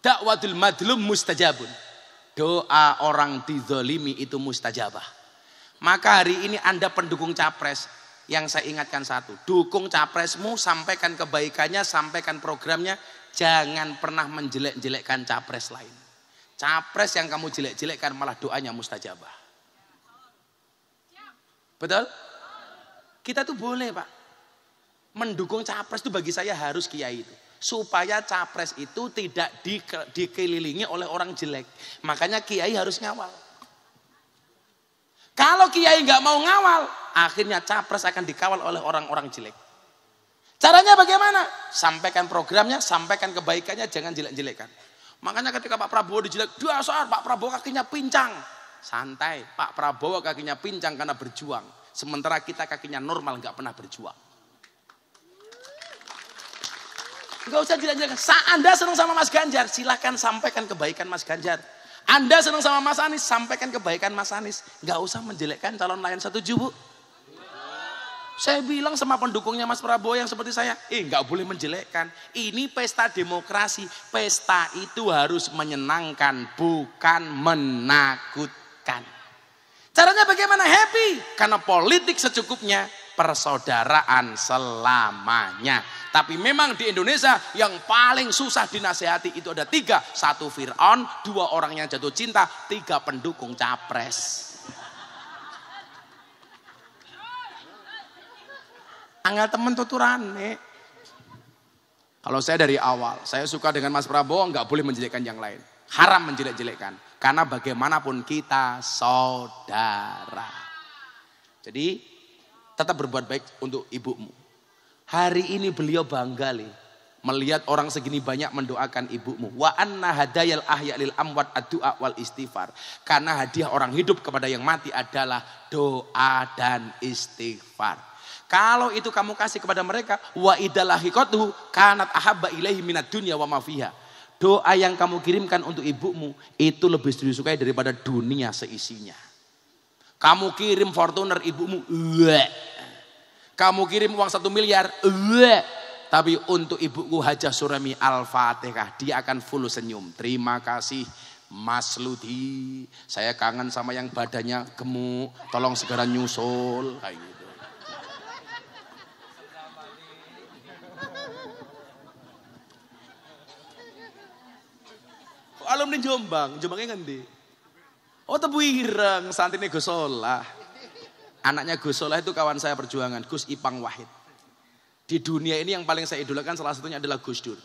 Dakwatul madlum mustajabun. Doa orang dizalimi itu mustajabah. Maka hari ini Anda pendukung capres, yang saya ingatkan satu, dukung capresmu, sampaikan kebaikannya, sampaikan programnya, jangan pernah menjelek-jelekkan capres lain. Capres yang kamu jelek-jelekkan malah doanya mustajabah. Betul? Kita tuh boleh Pak. Mendukung capres itu bagi saya harus kiai itu. Supaya capres itu tidak dikelilingi oleh orang jelek. Makanya kiai harus ngawal. Kalau kiai nggak mau ngawal, akhirnya capres akan dikawal oleh orang-orang jelek. Caranya bagaimana? Sampaikan programnya, sampaikan kebaikannya, jangan jelek-jelekan. Makanya ketika Pak Prabowo dijelek, "Dasar Pak Prabowo kakinya pincang." Santai, Pak Prabowo kakinya pincang karena berjuang. Sementara kita kakinya normal, nggak pernah berjuang. Enggak usah jelek-jelekan. Anda senang sama Mas Ganjar, silakan sampaikan kebaikan Mas Ganjar. Anda senang sama Mas Anies, sampaikan kebaikan Mas Anies. Enggak usah menjelekkan calon lain. Setuju, Bu? Saya bilang sama pendukungnya Mas Prabowo yang seperti saya, enggak boleh menjelekkan. Ini pesta demokrasi. Pesta itu harus menyenangkan, bukan menakutkan. Caranya bagaimana? Happy. Karena politik secukupnya, persaudaraan selamanya. Tapi memang di Indonesia yang paling susah dinasehati itu ada 3. 1 Fir'aun, 2 orang yang jatuh cinta, 3 pendukung capres. Angel temen tuturane. Kalau saya dari awal, saya suka dengan Mas Prabowo, nggak boleh menjelekkan yang lain. Haram menjelek-jelekkan. Karena bagaimanapun kita saudara. Jadi tetap berbuat baik untuk ibumu. Hari ini beliau bangga melihat orang segini banyak mendoakan ibumu. Wa anna hadayal ahya lil amwat ad-du'a wal istighfar. Karena hadiah orang hidup kepada yang mati adalah doa dan istighfar. Kalau itu kamu kasih kepada mereka, wa idalahiqatuhu kanat ahabba ilaihi minad dunya wa ma fiha. Doa yang kamu kirimkan untuk ibumu itu lebih disukai daripada dunia seisinya. Kamu kirim Fortuner ibumu, kamu kirim uang 1 miliar, tapi untuk ibuku Hajah Suremi Al-Fatihah, dia akan full senyum. Terima kasih Mas Ludi, saya kangen sama yang badannya gemuk, tolong segera nyusul, kayak gitu. Alumni Jombangnya ngendi? Oh Tebu Ireng, santrine Gus Solah. Anaknya Gus Solah itu kawan saya perjuangan, Gus Ipang Wahid. Di dunia ini yang paling saya idolakan salah satunya adalah Gus Dur.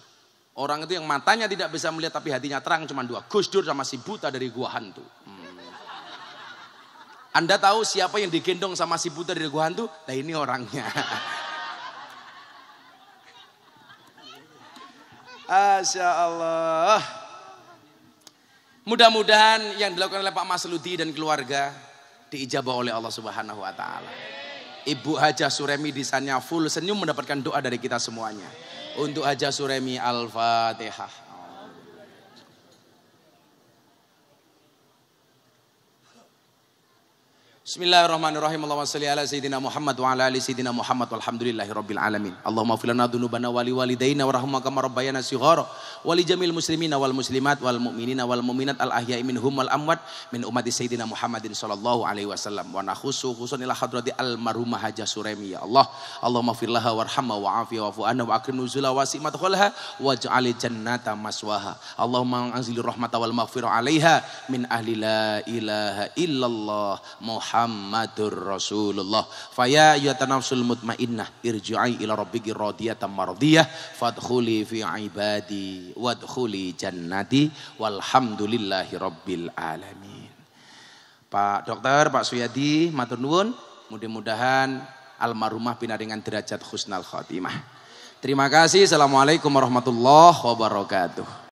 Orang itu yang matanya tidak bisa melihat tapi hatinya terang cuma 2. Gus Dur sama si buta dari Gua Hantu. Anda tahu siapa yang digendong sama si buta dari Gua Hantu? Nah ini orangnya. Masya Allah. Mudah-mudahan yang dilakukan oleh Pak Mas Ludi dan keluarga diijabah oleh Allah Subhanahu wa taala. Ibu Hajah Suremi desainnya full senyum mendapatkan doa dari kita semuanya. Untuk Hajah Suremi Al-Fatihah. Bismillahirrahmanirrahim. Allahumma shalli ala sayyidina Muhammad wa ala ali sayyidina Muhammad walhamdulillahi rabbil alamin. Allahumma ighfir lana dzunubana wa liwalidayna warhamna kama rabbayana shighara wa li jamil muslimina wal muslimat wal mu'minina wal mu'minat al ahya'i minhum wal amwat min ummati sayyidina Muhammadin sallallahu alaihi wasallam wa nakhussu khususan ila hadrati al marhumah Hajah Suremi ya Allah. Allahumma ighfir laha warhamha wa'afiha wa'fu anha wa akrim nuzula wasi' madkhalha waj'al jannata maswaha. Allahumma anzilir rahmata wal maghfirah 'alaiha min ahli la ilaha illallah Muhammadur Rasulullah. Faya ayyuhan nafsul mutmainnah irji'i ila rabbiki radiyatan mardiyah fadkhuli fi ibadi wadkhuli jannati walhamdulillahi rabbil alamin. Pak Dokter, Pak Suyadi, matur nuwun, mudah-mudahan almarhumah pinaringan derajat husnal khotimah. Terima kasih. Assalamualaikum warahmatullahi wabarakatuh.